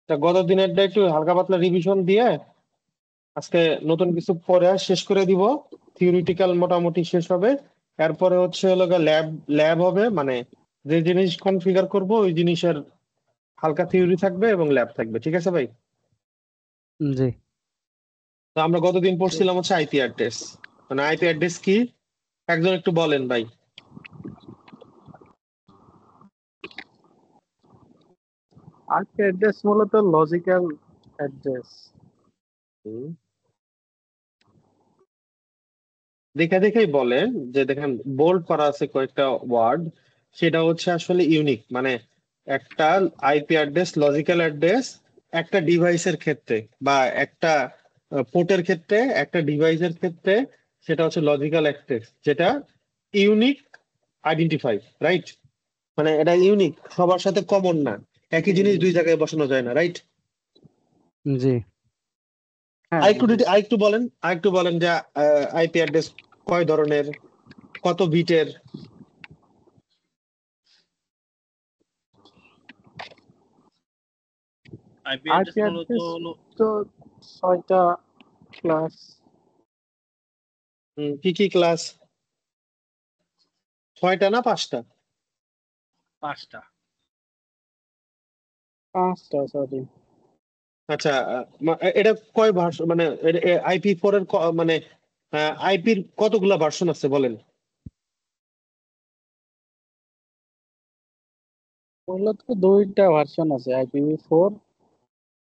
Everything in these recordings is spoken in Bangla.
তা গত দিনেরটা একটু হালকা পাতলা রিভিশন দিয়ে আজকে নতুন কিছু পড়ে শেষ করে দিব। থিওরিটিক্যাল মোটামুটি শেষ হবে। এরপরে হচ্ছে হলো ল্যাব ল্যাব হবে, মানে যে জিনিস কনফিগার করব ওই জিনিসের হালকা থিওরি থাকবে এবং ল্যাব থাকবে। ঠিক আছে ভাই? জি। তো আমরা গতদিন পড়ছিলাম হচ্ছে আইপি অ্যাড্রেস। মানে আইপি অ্যাড্রেস কি একজন একটু বলেন ভাই। আইপি অ্যাড্রেস মূলত লজিক্যাল অ্যাড্রেস। হুম। দেখে দেখেই বলেন যে দেখেন বোল্ড করা আছে কয়েকটা ওয়ার্ড, সেটা হচ্ছে আসলে ইউনিক। মানে একটা আইপি অ্যাড্রেস লজিক্যাল অ্যাড্রেস একটা ডিভাইসের ক্ষেত্রে বা একটা পোর্টের ক্ষেত্রে, একটা ডিভাইসের ক্ষেত্রে সেটা হচ্ছে লজিক্যাল অ্যাড্রেস, যেটা ইউনিক আইডেন্টিফাই, রাইট? মানে এটা ইউনিক, সবার সাথে কমন না। একই জিনিস দুই জায়গায় বসানো যায় না, রাইট? জি। হ্যাঁ, আরেকটু বলেন যে আইপি অ্যাড্রেস কয় ধরনের, কত বিটের? আইপি আইপি অ্যাড্রেস মূলত অ্যাড্রেস হলো তো 6টা ক্লাস। কি কি ক্লাস? 6টা না 5টা? 5টা। 5টা, সরি। আচ্ছা, এটা কয় ভার্সন, মানে আইপি 4 এর মানে আইপির কতগুলা ভার্সন আছে বলেন? মূলত 2টা ভার্সন আছে, IPv4,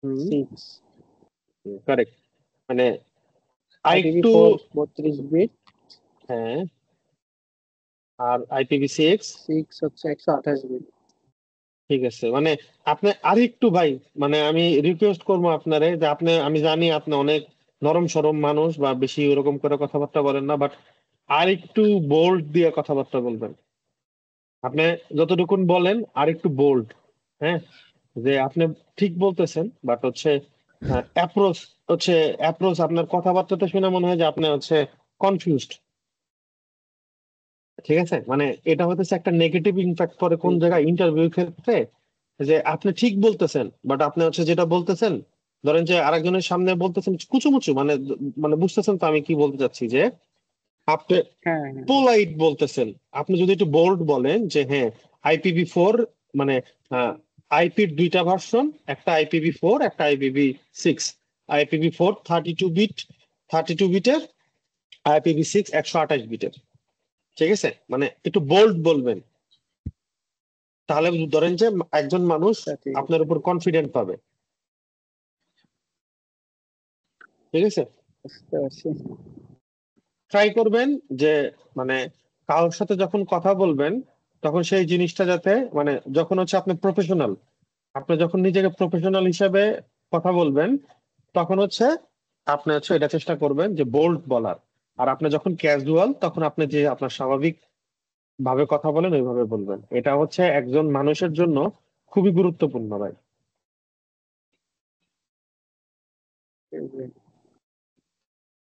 হুম, 6। কারেক্ট। মানে আরেকটু, IPv4 32 বিট, হ্যাঁ, আর IPv6 6 হচ্ছে 128 বিট। ঠিক আছে। মানে আপনি আরেকটু ভাই, মানে আমি রিকোয়েস্ট করবো আপনারে যে আপনি, আমি জানি আপনি অনেক নরম সরম মানুষ বা বেশি ওরকম করে কথাবার্তা বলেন না, বাট আরেকটু বোল্ড দিয়ে কথাবার্তা বলবেন। আপনি যতটুকুন বলেন আর একটু বোল্ড। হ্যাঁ, যে আপনি ঠিক বলতেছেন, বাট হচ্ছে অ্যাপ্রোচ, অ্যাপ্রোচ আপনার কথাবার্তাতে শুনে মনে হয় যে আপনি হচ্ছে কনফিউজড। ঠিক আছে? মানে এটা হচ্ছে একটা নেগেটিভ ইম্প্যাক্ট পড়ে কোন জায়গায় ইন্টারভিউ ক্ষেত্রে, যে আপনি ঠিক বলতেছেন বাট আপনি হচ্ছে যেটা বলতেছেন, ধরেন যে আরেকজনের সামনে বলতেছেন কুচুমুচু, মানে মানে বুঝতেছেন তো আমি কি বলতে চাচ্ছি, যে আপনি হ্যাঁ, হ্যাঁ। পোলাইট বলতেছেন। আপনি যদি একটু বোল্ড বলেন যে হ্যাঁ, IPv4, মানে আইপির 2টা ভার্সন, একটা IPv4 একটা IPv6। IPv4 32 বিট, 32 বিটের, IPv6 128 বিটের। ঠিক আছে? মানে একটু বোল্ড বলবেন, তাহলে ধরেন যে একজন মানুষ ঠিক আছে। আপনার উপর কনফিডেন্ট পাবে। ঠিক আছে? বুঝতে পারছি। ট্রাই করবেন যে মানে কারোর সাথে যখন কথা বলবেন তখন সেই জিনিসটা যাতে, মানে যখন হচ্ছে আপনি প্রফেশনাল, আপনি যখন নিজেকে প্রফেশনাল হিসেবে কথা বলবেন তখন হচ্ছে আপনি হচ্ছে এটা চেষ্টা করবেন যে বোল্ড বলার। আর আপনি যখন ক্যাজুয়াল তখন আপনি যে আপনার স্বাভাবিক ভাবে কথা বলেন ওইভাবে বলবেন। এটা হচ্ছে একজন মানুষের জন্য খুবই গুরুত্বপূর্ণ ভাই।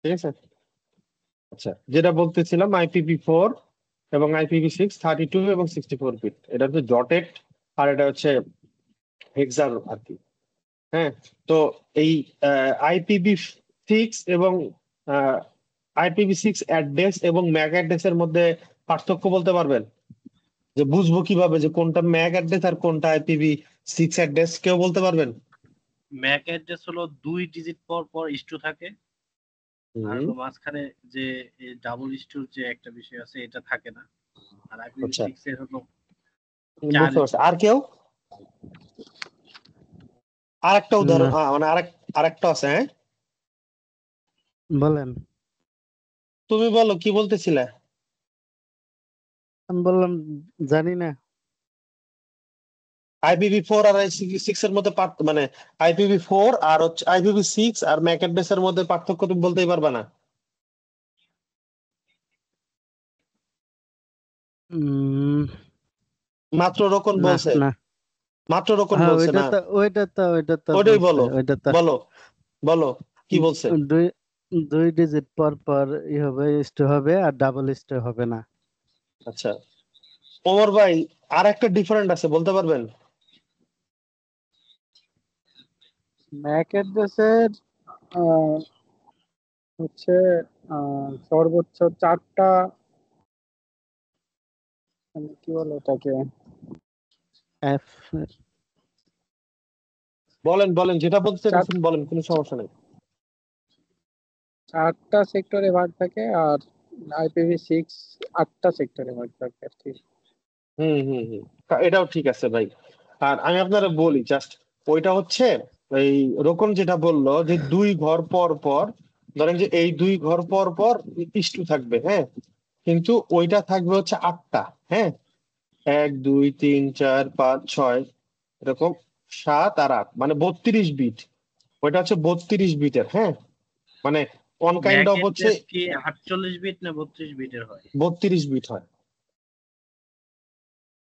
ঠিক আছে? আচ্ছা, যেটা বলতেছিলাম IPv4 এবং IPv6 32 এবং 64 বিট, এটা হচ্ছে ডটেড, আর এটা হচ্ছে হেক্সার আর কি। হ্যাঁ, তো এই IPv6 এবং IPv6 অ্যাড্রেস এবং ম্যাক অ্যাড্রেসের মধ্যে পার্থক্য বলতে পারবেন? যে বুঝবো কিভাবে যে কোনটা ম্যাক অ্যাড্রেস আর কোনটা IPv6 অ্যাড্রেস, কেউ বলতে পারবেন? ম্যাক অ্যাড্রেস হলো 2 ডিজিট পর পর স্টু থাকে, আর হলো মাঝখানে যে ডাবল স্টুর যে একটা বিষয় আছে এটা থাকে না। আর আচ্ছা, IPv6 এর হলো বুঝতে 4 পারছি। আর কেউ আরেকটা উদাহরণ, না, মানে আরেকটা আছে, হ্যাঁ? বলেন। তুমি বলো কি বলতেছিলে। আমি বললাম জানি না। IPv4 আর IPv6 এর মধ্যে মানে IPv4 আর হচ্ছে IPv6 আর ম্যাক অ্যাড্রেস এর মধ্যে পার্থক্য তুমি বলতেই পারবা না? উম, মাত্র রোকন না, বলছে, না। মাত্র রোকন হ্যাঁ, বলছে ওইটা না? তো ওইটা তো ওটাই বলছে, বলো, ওইটা তো বলো, বলো কি বলছে। দুই দুই ডিজিট পর পর ই হবে, স্টে হবে, আর ডাবল স্টে হবে না। আচ্ছা, ওমর ভাই, আর একটা ডিফারেন্ট আছে বলতে পারবেন? ম্যাক অ্যাড্রেসের হচ্ছে সর্বোচ্চ 4টা, কি বলে ওটাকে, এফ বলেন বলেন, যেটা বলতে চার- চাইছেন বলেন, কোনো সমস্যা নেই। 4টা সেক্টরে ভাগ থাকে, আর IPv6 8টা সেক্টরে ভাগ থাকে আর কি। হুম হুম হুম, এটাও ঠিক আছে ভাই। আর আমি আপনারা বলি জাস্ট, ওইটা হচ্ছে এই রোকন যেটা বললো যে 2 ঘর পর পর, ধরেন যে এই 2 ঘর পর পর ইস্টু থাকবে, হ্যাঁ, কিন্তু ওইটা থাকবে হচ্ছে 8টা, হ্যাঁ, 1 2 3 4 5 6 এরকম, 7 আর 8 মানে 32 বিট। ওইটা হচ্ছে 32 বিটের, হ্যাঁ, মানে অন কাইন্ড ম্যাক অফ হচ্ছে অ্যাড্রেস কি 48 বিট না 32 বিটের হয়? 32 বিট হয়।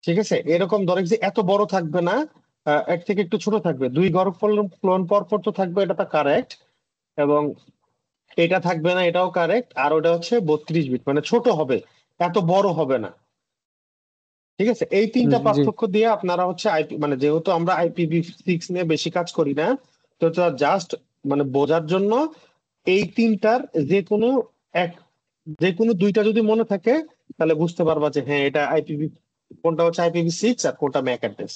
ঠিক আছে, এরকম ধরেন যে এত বড় থাকবে না, এর থেকে একটু ছোট থাকবে, 2 ঘর ক্লোন পর পর তো থাকবে, এটা তো কারেক্ট। এবং এটা থাকবে না, এটাও কারেক্ট। আর ওটা হচ্ছে 32 বিট, মানে ছোট হবে, এত বড় হবে না। ঠিক আছে, এই 3টা জি পার্থক্য দিয়ে আপনারা হচ্ছে আইপি, মানে যেহেতু আমরা IPv6 নিয়ে বেশি কাজ করি না, তো জাস্ট মানে বোঝার জন্য এই 3টার যে কোনো এক, যে কোনো 2টা যদি মনে থাকে, তাহলে বুঝতে পারবা যে হ্যাঁ এটা আইপিভি, কোনটা হচ্ছে IPv6 আর কোনটা ম্যাক অ্যাড্রেস।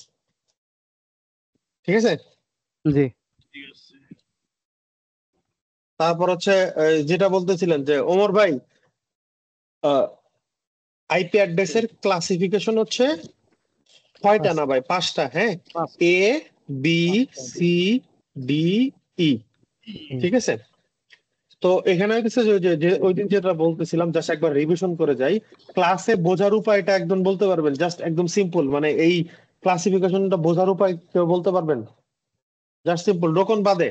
ঠিক আছে। জি ঠিক আছে। তারপর হচ্ছে যেটা বলতেছিলেন যে ওমর ভাই, আইপি অ্যাড্রেসের ক্লাসিফিকেশন হচ্ছে 6টা না ভাই, 5টা, হ্যাঁ, পাঁচ- এ বি পাঁচটা। C D E. ঠিক আছে, তো এখানে হচ্ছে যে ওই দিন যেটা বলতেছিলাম, জাস্ট একবার রিভিশন করে যাই। ক্লাসে বোঝার উপায়টা একদম বলতে পারবেন? জাস্ট একদম সিম্পল, মানে এই ক্লাসিফিকেশনটা বোঝার উপায় কেউ বলতে পারবেন? জাস্ট সিম্পল, রোকন বাদে।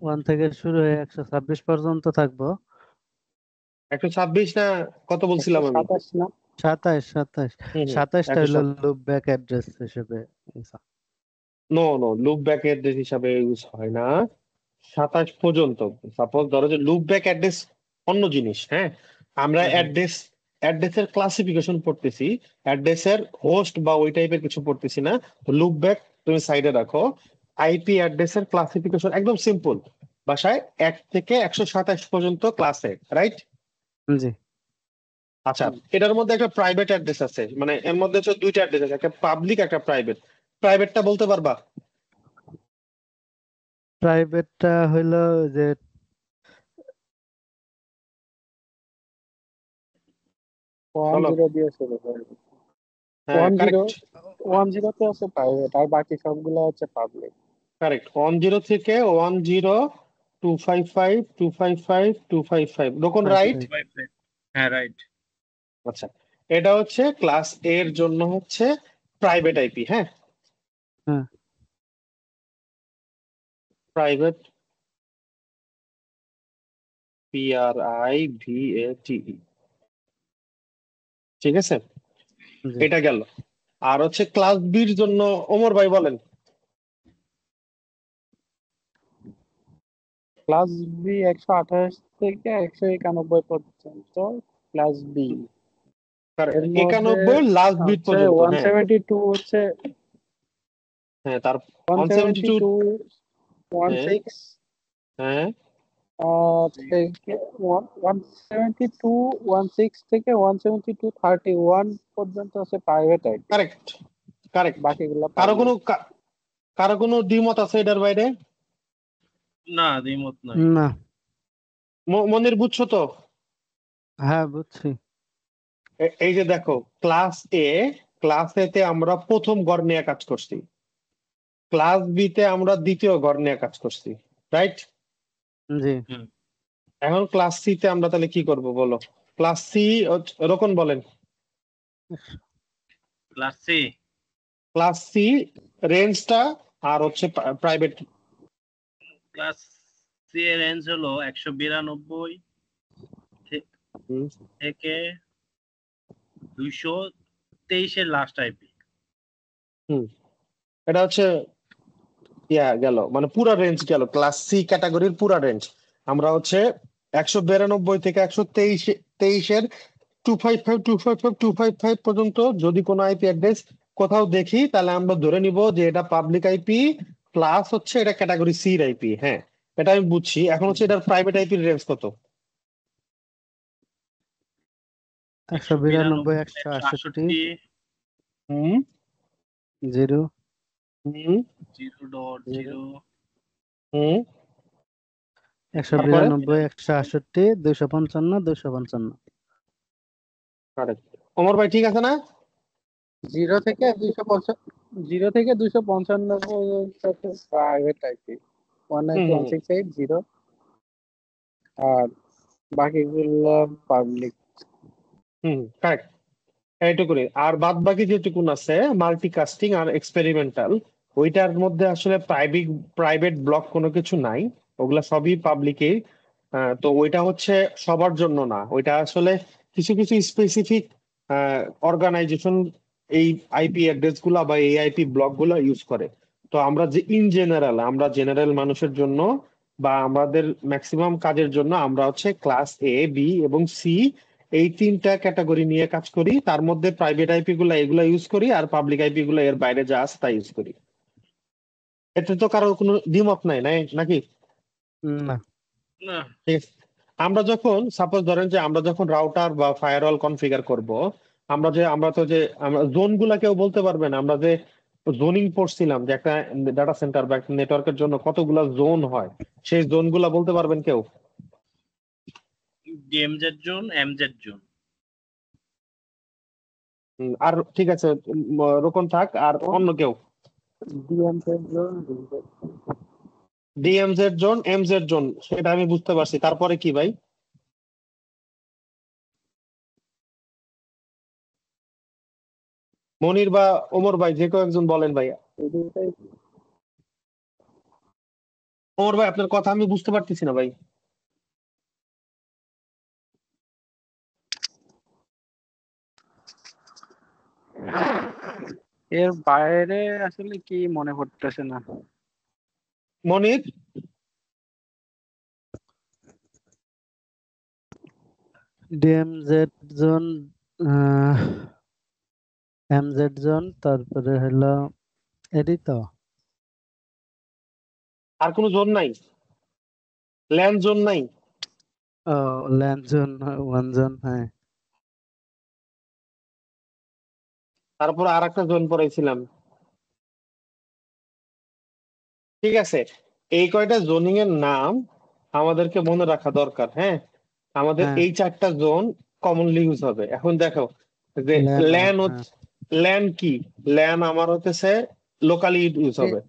1 থেকে শুরু হয়ে 126 পর্যন্ত থাকবো। 126 না, কত বলছিলাম আমি? 127 না? 27 27 হুম হুম, 27টা হলো 127। লুপ ব্যাক অ্যাড্রেস হিসেবে। No no, loop back address হিসাবে ইউজ হয় না 27 পর্যন্ত। সাপোজ ধরো যে লুপ ব্যাক অ্যাড্রেস অন্য জিনিস, হ্যাঁ, আমরা অ্যাড্রেসের ক্লাসিফিকেশন পড়তেছি, অ্যাড্রেসের হোস্ট বা ওই টাইপের কিছু পড়তেছি না। লুপ ব্যাক তুমি সাইডে রাখো। আইপি অ্যাড্রেসের ক্লাসিফিকেশন একদম সিম্পল ভাষায়, 1 থেকে 127 পর্যন্ত ক্লাসে, রাইট? জি আচ্ছা, এটার মধ্যে একটা প্রাইভেট অ্যাড্রেস আছে, মানে এর মধ্যে হচ্ছে 2টা অ্যাড্রেস আছে, একটা পাবলিক একটা প্রাইভেট। প্রাইভেটটা বলতে পারবা? প্রাইভেটটা হইলো যে 1 বলো। 0 দিয়ে শুরু করে। হ্যাঁ 1 0, কারেক্ট 1 0 তে আছে প্রাইভেট, আর বাকি সবগুলো হচ্ছে পাবলিক। কারেক্ট, 10 থেকে 10 255 255 255, রকম, রাইট? 55। 55 হ্যাঁ রাইট। আচ্ছা, এটা হচ্ছে ক্লাস এর জন্য হচ্ছে প্রাইভেট আইপি, হ্যাঁ, হ্যাঁ প্রাইভেট, PRIVATE। ঠিক আছে, জি এটা গেল। আর হচ্ছে ক্লাস বির জন্য ওমর ভাই বলেন। ক্লাস বি 128 থেকে 191 পর্যন্ত ক্লাস বি। এর মধ্যে 91 লাস্ট বিট হচ্ছে পর্যন্ত, হ্যাঁ 172 হচ্ছে হ্যাঁ, তার 172, 172 হ্যাঁ 16 হ্যাঁ থেকে 172 16 থেকে 172 31 পর্যন্ত আছে প্রাইভেট আইপি, কারেক্ট কারেক্ট। বাকিগুলো কারো কোনো পাবলিক। কারো কোনো দ্বিমত আছে এটার বাইরে? না দ্বিমত নাই। না মনির বুঝছো তো? হ্যাঁ বুঝছি। এই যে দেখো, ক্লাস এ, ক্লাস এ তে আমরা প্রথম গড় নিয়ে কাজ করছি, ক্লাস বি তে আমরা দ্বিতীয় গড় নিয়ে কাজ করছি, রাইট? জি হুম। এখন ক্লাস সি তে আমরা তাহলে কি করব বলো? ক্লাস সি, রকম বলেন। ক্লাস সি ক্লাস সি রেঞ্জটা আর হচ্ছে প্রাইভেট। ক্লাস সি এর রেঞ্জ হলো 192 থেকে 223 এর লাস্ট আইপি। হুম, এটা হচ্ছে গেল, মানে পুরা রেঞ্জ গেল, ক্লাস সি ক্যাটাগরির পুরা রেঞ্জ। আমরা হচ্ছে 192 থেকে 123 এর 255.255.255 পর্যন্ত যদি কোনো আইপি অ্যাড্রেস কোথাও দেখি, তাহলে আমরা ধরে নিব যে এটা পাবলিক আইপি প্লাস হচ্ছে এটা ক্যাটাগরি সি এর আইপি। হ্যাঁ, এটা আমি বুঝছি। এখন হচ্ছে এটার প্রাইভেট আইপির রেঞ্জ কত? 192 168 হুম 0 হুম 0.0 হুম 192 168 255 255। কারেক্ট। ওমর ভাই ঠিক আছে না? 0 থেকে 255 পর্যন্ত প্রাইভেট আইপি, 192.168.0, আর বাকিগুলো পাবলিক। কারেক্ট। এইটুকুনি। আর বাদ বাকি যেটুকুন আছে মাল্টিকাস্টিং আর এক্সপেরিমেন্টাল, ওইটার মধ্যে আসলে প্রাইভেট ব্লক কোনো কিছু নাই, ওগুলা সবই পাবলিকই। তো ওইটা হচ্ছে সবার জন্য না, ওইটা আসলে কিছু কিছু স্পেসিফিক অর্গানাইজেশন এই আইপি অ্যাড্রেস গুলা বা এই আইপি ব্লক গুলা ইউজ করে। তো আমরা যে আমরা জেনারেল মানুষের জন্য বা আমাদের ম্যাক্সিমাম কাজের জন্য আমরা হচ্ছে ক্লাস এ, বি এবং সি, এই তিনটা ক্যাটাগরি নিয়ে কাজ করি। তার মধ্যে প্রাইভেট আইপি গুলা এগুলা ইউজ করি, আর পাবলিক আইপি গুলা এর বাইরে যা আছে তা ইউজ করি। এতে তো কারোর কোনো দ্বিমত নাই নাকি? না, না। ঠিক আছে। আমরা যখন সাপোজ ধরেন যে আমরা যখন রাউটার বা ফায়ারওয়াল কনফিগার করব, আমরা তো যে আমরা জোন গুলা কেউ বলতে পারবে না। আমরা যে জোনিং পড়ছিলাম যে একটা ডাটা সেন্টার বা একটা নেটওয়ার্কের জন্য কতগুলা জোন হয়, সেই জোন গুলা বলতে পারবেন কেউ? DMZ zone, MZ zone. আর ঠিক আছে, রোকন থাক, আর অন্য কেউ? ডিএমজেড জোন, এমজেড জোন, সেটা আমি বুঝতে পারছি। তারপরে কি ভাই? মনির বা ওমর ভাই, যে কেউ একজন বলেন ভাই। ওমর ভাই, আপনার কথা আমি বুঝতে পারতেছি না ভাই। এর বাইরে আসলে কি মনে পড়তেছে না। মনির? ডিএমজেড জোন, এমজেড জোন, তারপরে হলো এটাই তো। আর কোনো জোন নাই? ল্যান্ড জোন নাই? ও, ল্যান্ড জোন, ওয়ান জোন, হ্যাঁ। তারপর আর একটা জোন পড়াইছিলাম। ঠিক আছে, এই কয়টা জোনিং এর নাম আমাদেরকে মনে রাখা দরকার। হ্যাঁ, আমাদের হ্যাঁ, এই চারটা জোন কমনলি ইউজ হবে। এখন দেখো যে ল্যান ওয়ান, ল্যান হ্যাঁ। হচ্ছে, ল্যান কি? ল্যান আমার হতেছে লোকালি ইউজ হবে।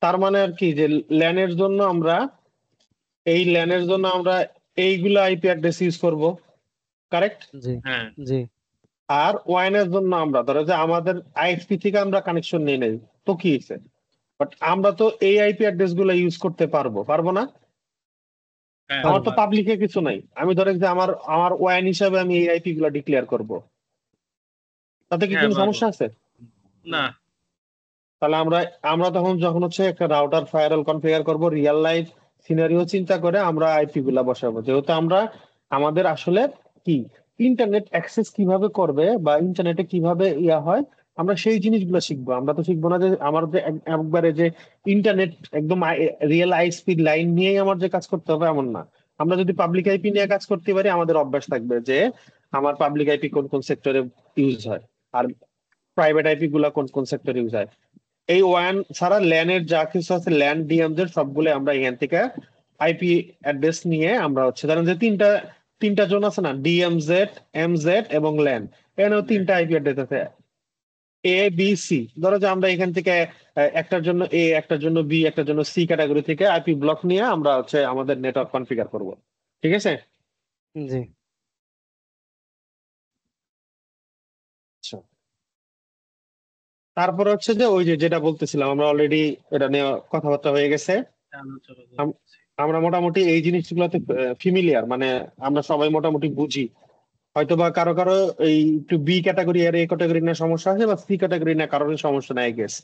তার মানে আর কি যে ল্যানের জন্য আমরা এইগুলা আইপি অ্যাড্রেস ইউজ করব। কারেক্ট? জি, হ্যাঁ। জি। আর ওয়াইনের জন্য আমরা ধরো যে আমাদের আইএসপি থেকে আমরা কানেকশন নিয়ে নেই, তো কি হয়েছে? বাট আমরা তো এই আইপি অ্যাড্রেস গুলো ইউজ করতে পারবো না? হ্যাঁ, আমার তো পারবে। পাবলিকে কিছু নাই, আমি ধরে যে আমার আমার ওয়াইন হিসাবে আমি এই আইপি গুলো ডিক্লেয়ার করব, তাতে কি হ্যাঁ, কোনো পারবো। সমস্যা আছে? না। তাহলে আমরা আমরা যখন হচ্ছে একটা রাউটার ফায়ারওয়াল কনফিগার করব, রিয়েল লাইফ সিনারিও চিন্তা করে আমরা আইপি গুলা বসাবো। যেহেতু আমরা আমাদের আসলে কি ইন্টারনেট অ্যাক্সেস কিভাবে করবে বা ইন্টারনেটে কিভাবে ইয়া হয়, আমরা সেই জিনিসগুলো শিখবো। আমরা তো শিখবো না যে আমার যে একবারে যে ইন্টারনেট একদম রিয়েল স্পিড লাইন নিয়েই আমার যে কাজ করতে হবে এমন না। আমরা যদি পাবলিক আইপি নিয়ে কাজ করতে পারি, আমাদের অভ্যাস থাকবে যে আমার পাবলিক আইপি কোন কোন সেক্টরে ইউজ হয়, আর প্রাইভেট আইপি গুলা কোন কোন সেক্টরে ইউজ হয়। এই ওয়ান ছাড়া ল্যানের যা কিছু আছে, ল্যান ডিএমজেড সবগুলো আমরা এখান থেকে আইপি অ্যাড্রেস নিয়ে আমরা হচ্ছে ধরেন যে তিনটা জোন আছে না, ডিএমজেড, এমজেড এবং ল্যান। এখানেও তিনটা আইপি অ্যাড্রেস আছে, এ বি সি। ধরো যে আমরা এখান থেকে একটার জন্য এ, একটার জন্য বি, একটার জন্য সি ক্যাটাগরি থেকে আইপি ব্লক নিয়ে আমরা হচ্ছে আমাদের নেটওয়ার্ক কনফিগার করব। ঠিক আছে? জি। আচ্ছা, তারপর হচ্ছে যে ওই যে যেটা বলতেছিলাম, আমরা অলরেডি এটা নিয়ে কথাবার্তা হয়ে গেছে। আলোচনা আম- করতেছি। আমরা মোটামুটি এই জিনিসগুলোতে ফিমিলিয়ার, মানে আমরা সবাই মোটামুটি বুঝি। হয়তো বা কারো কারো এই একটু বি ক্যাটাগরি আর এ ক্যাটাগরি নিয়ে সমস্যা আছে, বা সি ক্যাটাগরি নিয়ে কারোর সমস্যা নাই গেস।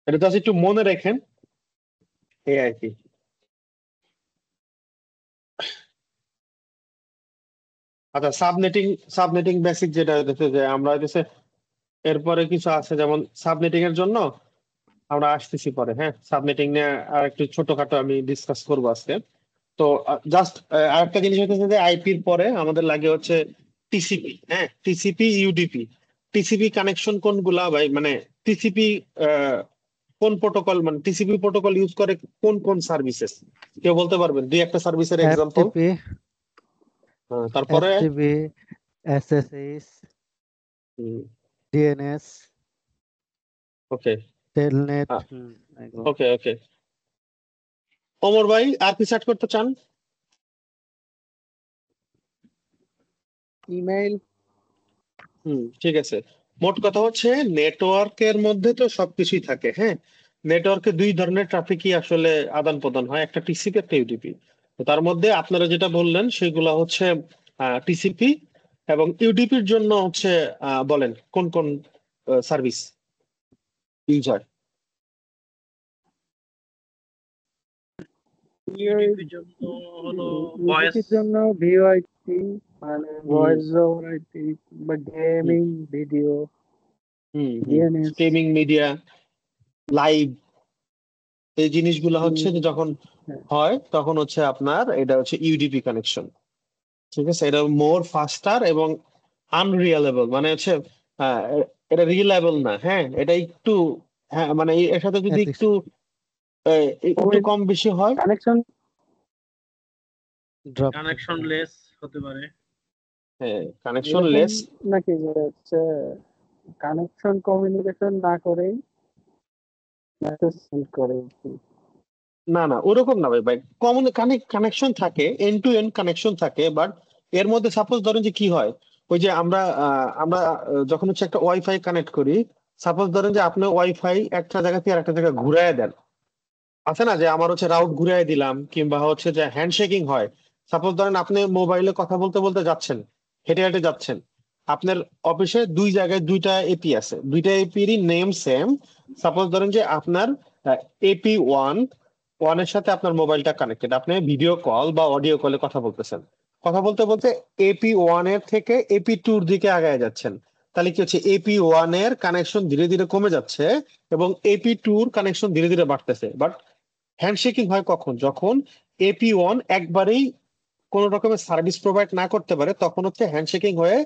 এটা জাস্ট একটু মনে রাখেন, এই আর কি। আচ্ছা, সাবনেটিং বেসিক যেটা হইতেছে যে আমরা হইতেছে এরপরে কিছু আছে, যেমন সাবনেটিং এর জন্য আমরা আসতেছি পরে, হ্যাঁ, সাবনেটিং নিয়ে আর একটু ছোটখাটো আমি ডিসকাস করবো আজকে। তো জাস্ট আরেকটা জিনিস হচ্ছে যে আইপির পরে আমাদের লাগে হচ্ছে টিসিপি, হ্যাঁ, টিসিপি ইউডিপি। টিসিপি কানেকশন কোনগুলা ভাই, মানে টিসিপি কোন প্রোটোকল, মানে টিসিপি প্রোটোকল ইউজ করে কোন কোন সার্ভিসেস, কেউ বলতে পারবেন দুই একটা সার্ভিসের এক্সাম্পল? এফটিপি, তারপরে এফটিপি, এসএসএইচ, ডিএনএস, ওকে, টেলনেট, এগুলো। ওকে ওকে, ওমর ভাই আর কি সেট করতে চান? ইমেইল। ঠিক আছে। মোট কথা হচ্ছে নেটওয়ার্কের মধ্যে তো সবকিছুই থাকে, হ্যাঁ। নেটওয়ার্কে দুই ধরনের ট্রাফিকই আসলে আদান প্রদান হয়, একটা টিসিপি একটা ইউডিপি। তো তার মধ্যে আপনারা যেটা বললেন সেগুলো হচ্ছে টিসিপি, এবং ইউডিপির জন্য হচ্ছে বলেন কোন কোন সার্ভিস ইউজ হয়? ইউডিপির জন্য হলো ভয়েস, ইউটিউবের জন্য ভিওআইপি, মানে ভয়েস ওভার আইপি বা gaming video, DNS. Streaming media, live, এই জিনিসগুলো হচ্ছে যে যখন হয় তখন হচ্ছে আপনার এটা হচ্ছে ইউডিপি কানেকশন। ঠিক আছে, এটা মোর ফাস্টার এবং আনরিলায়েবল, মানে হচ্ছে এটা রিলায়েবল না, হ্যাঁ, এটা একটু, হ্যাঁ, মানে এর সাথে যদি একটু একটু কম বেশি হয়, কানেকশন ড্রপ কানেকশনলেস হতে পারে। হ্যাঁ, কানেকশন এরকম লেস। নাকি যে হচ্ছে কানেকশন কমিউনিকেশন না করেই মেসেজ সেন্ড করে? না না, ওরকম না ভাই, ভাই কমন কানেকশন থাকে, এন্ড টু এন্ড কানেকশন থাকে, বাট এর মধ্যে সাপোজ ধরেন যে কি হয়, ওই যে আমরা যখন হচ্ছে একটা ওয়াইফাই কানেক্ট করি, সাপোজ ধরেন যে আপনি ওয়াইফাই একটা জায়গা থেকে আরেকটা জায়গায় ঘুরায় দেন, আছে না যে আমার হচ্ছে রাউট ঘুরাই দিলাম, কিংবা হচ্ছে যে হ্যান্ডশেকিং হয়। সাপোজ ধরেন আপনি মোবাইলে কথা বলতে বলতে যাচ্ছেন, হেঁটে হেঁটে যাচ্ছেন, আপনার অফিসে দুই জায়গায় দুইটা এপি আছে, দুইটা এপিরই নেম সেম। সাপোজ ধরেন যে আপনার এপি ওয়ানের সাথে আপনার মোবাইলটা কানেক্টেড, আপনি ভিডিও কল বা অডিও কলে কথা বলতেছেন, কথা বলতে বলতে এপি ওয়ানের থেকে এপি টুর দিকে আগায় যাচ্ছেন, তাহলে কি হচ্ছে এপি ওয়ানের কানেকশন ধীরে ধীরে কমে যাচ্ছে এবং এপি টুর কানেকশন ধীরে ধীরে বাড়তেছে। বাট হ্যান্ডশেকিং হয় কখন, যখন এপি ওয়ান একবারেই কোন রকমের সার্ভিস প্রোভাইড না করতে পারে, তখন হচ্ছে হ্যান্ডশেকিং হয়ে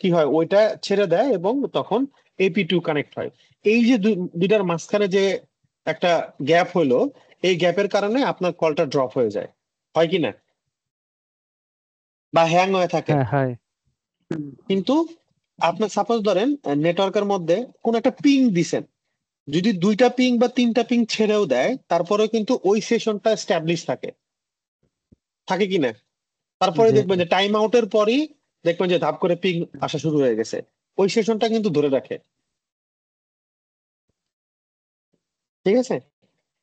কি হয়, ওইটা ছেড়ে দেয় এবং তখন এপি টু কানেক্ট হয়। এই যে দুইটার মাঝখানে যে একটা গ্যাপ হলো, এই গ্যাপের কারণে আপনার কলটা ড্রপ হয়ে যায়, হয় কি না, বা হ্যাং হয়ে থাকে। হ্যাঁ, হয়। কিন্তু আপনার সাপোজ ধরেন নেটওয়ার্কের মধ্যে কোন একটা পিং দিছেন, যদি দুইটা পিং বা তিনটা পিং ছেড়েও দেয়, তারপরেও কিন্তু ওই সেশনটা স্ট্যাবলিশ থাকে, থাকে কিনা। তারপরে জি। দেখবেন যে টাইম আউটের পরই দেখবেন যে ধাপ করে পিং আসা শুরু হয়ে গেছে, ওই সেশনটা কিন্তু ধরে রাখে। ঠিক আছে,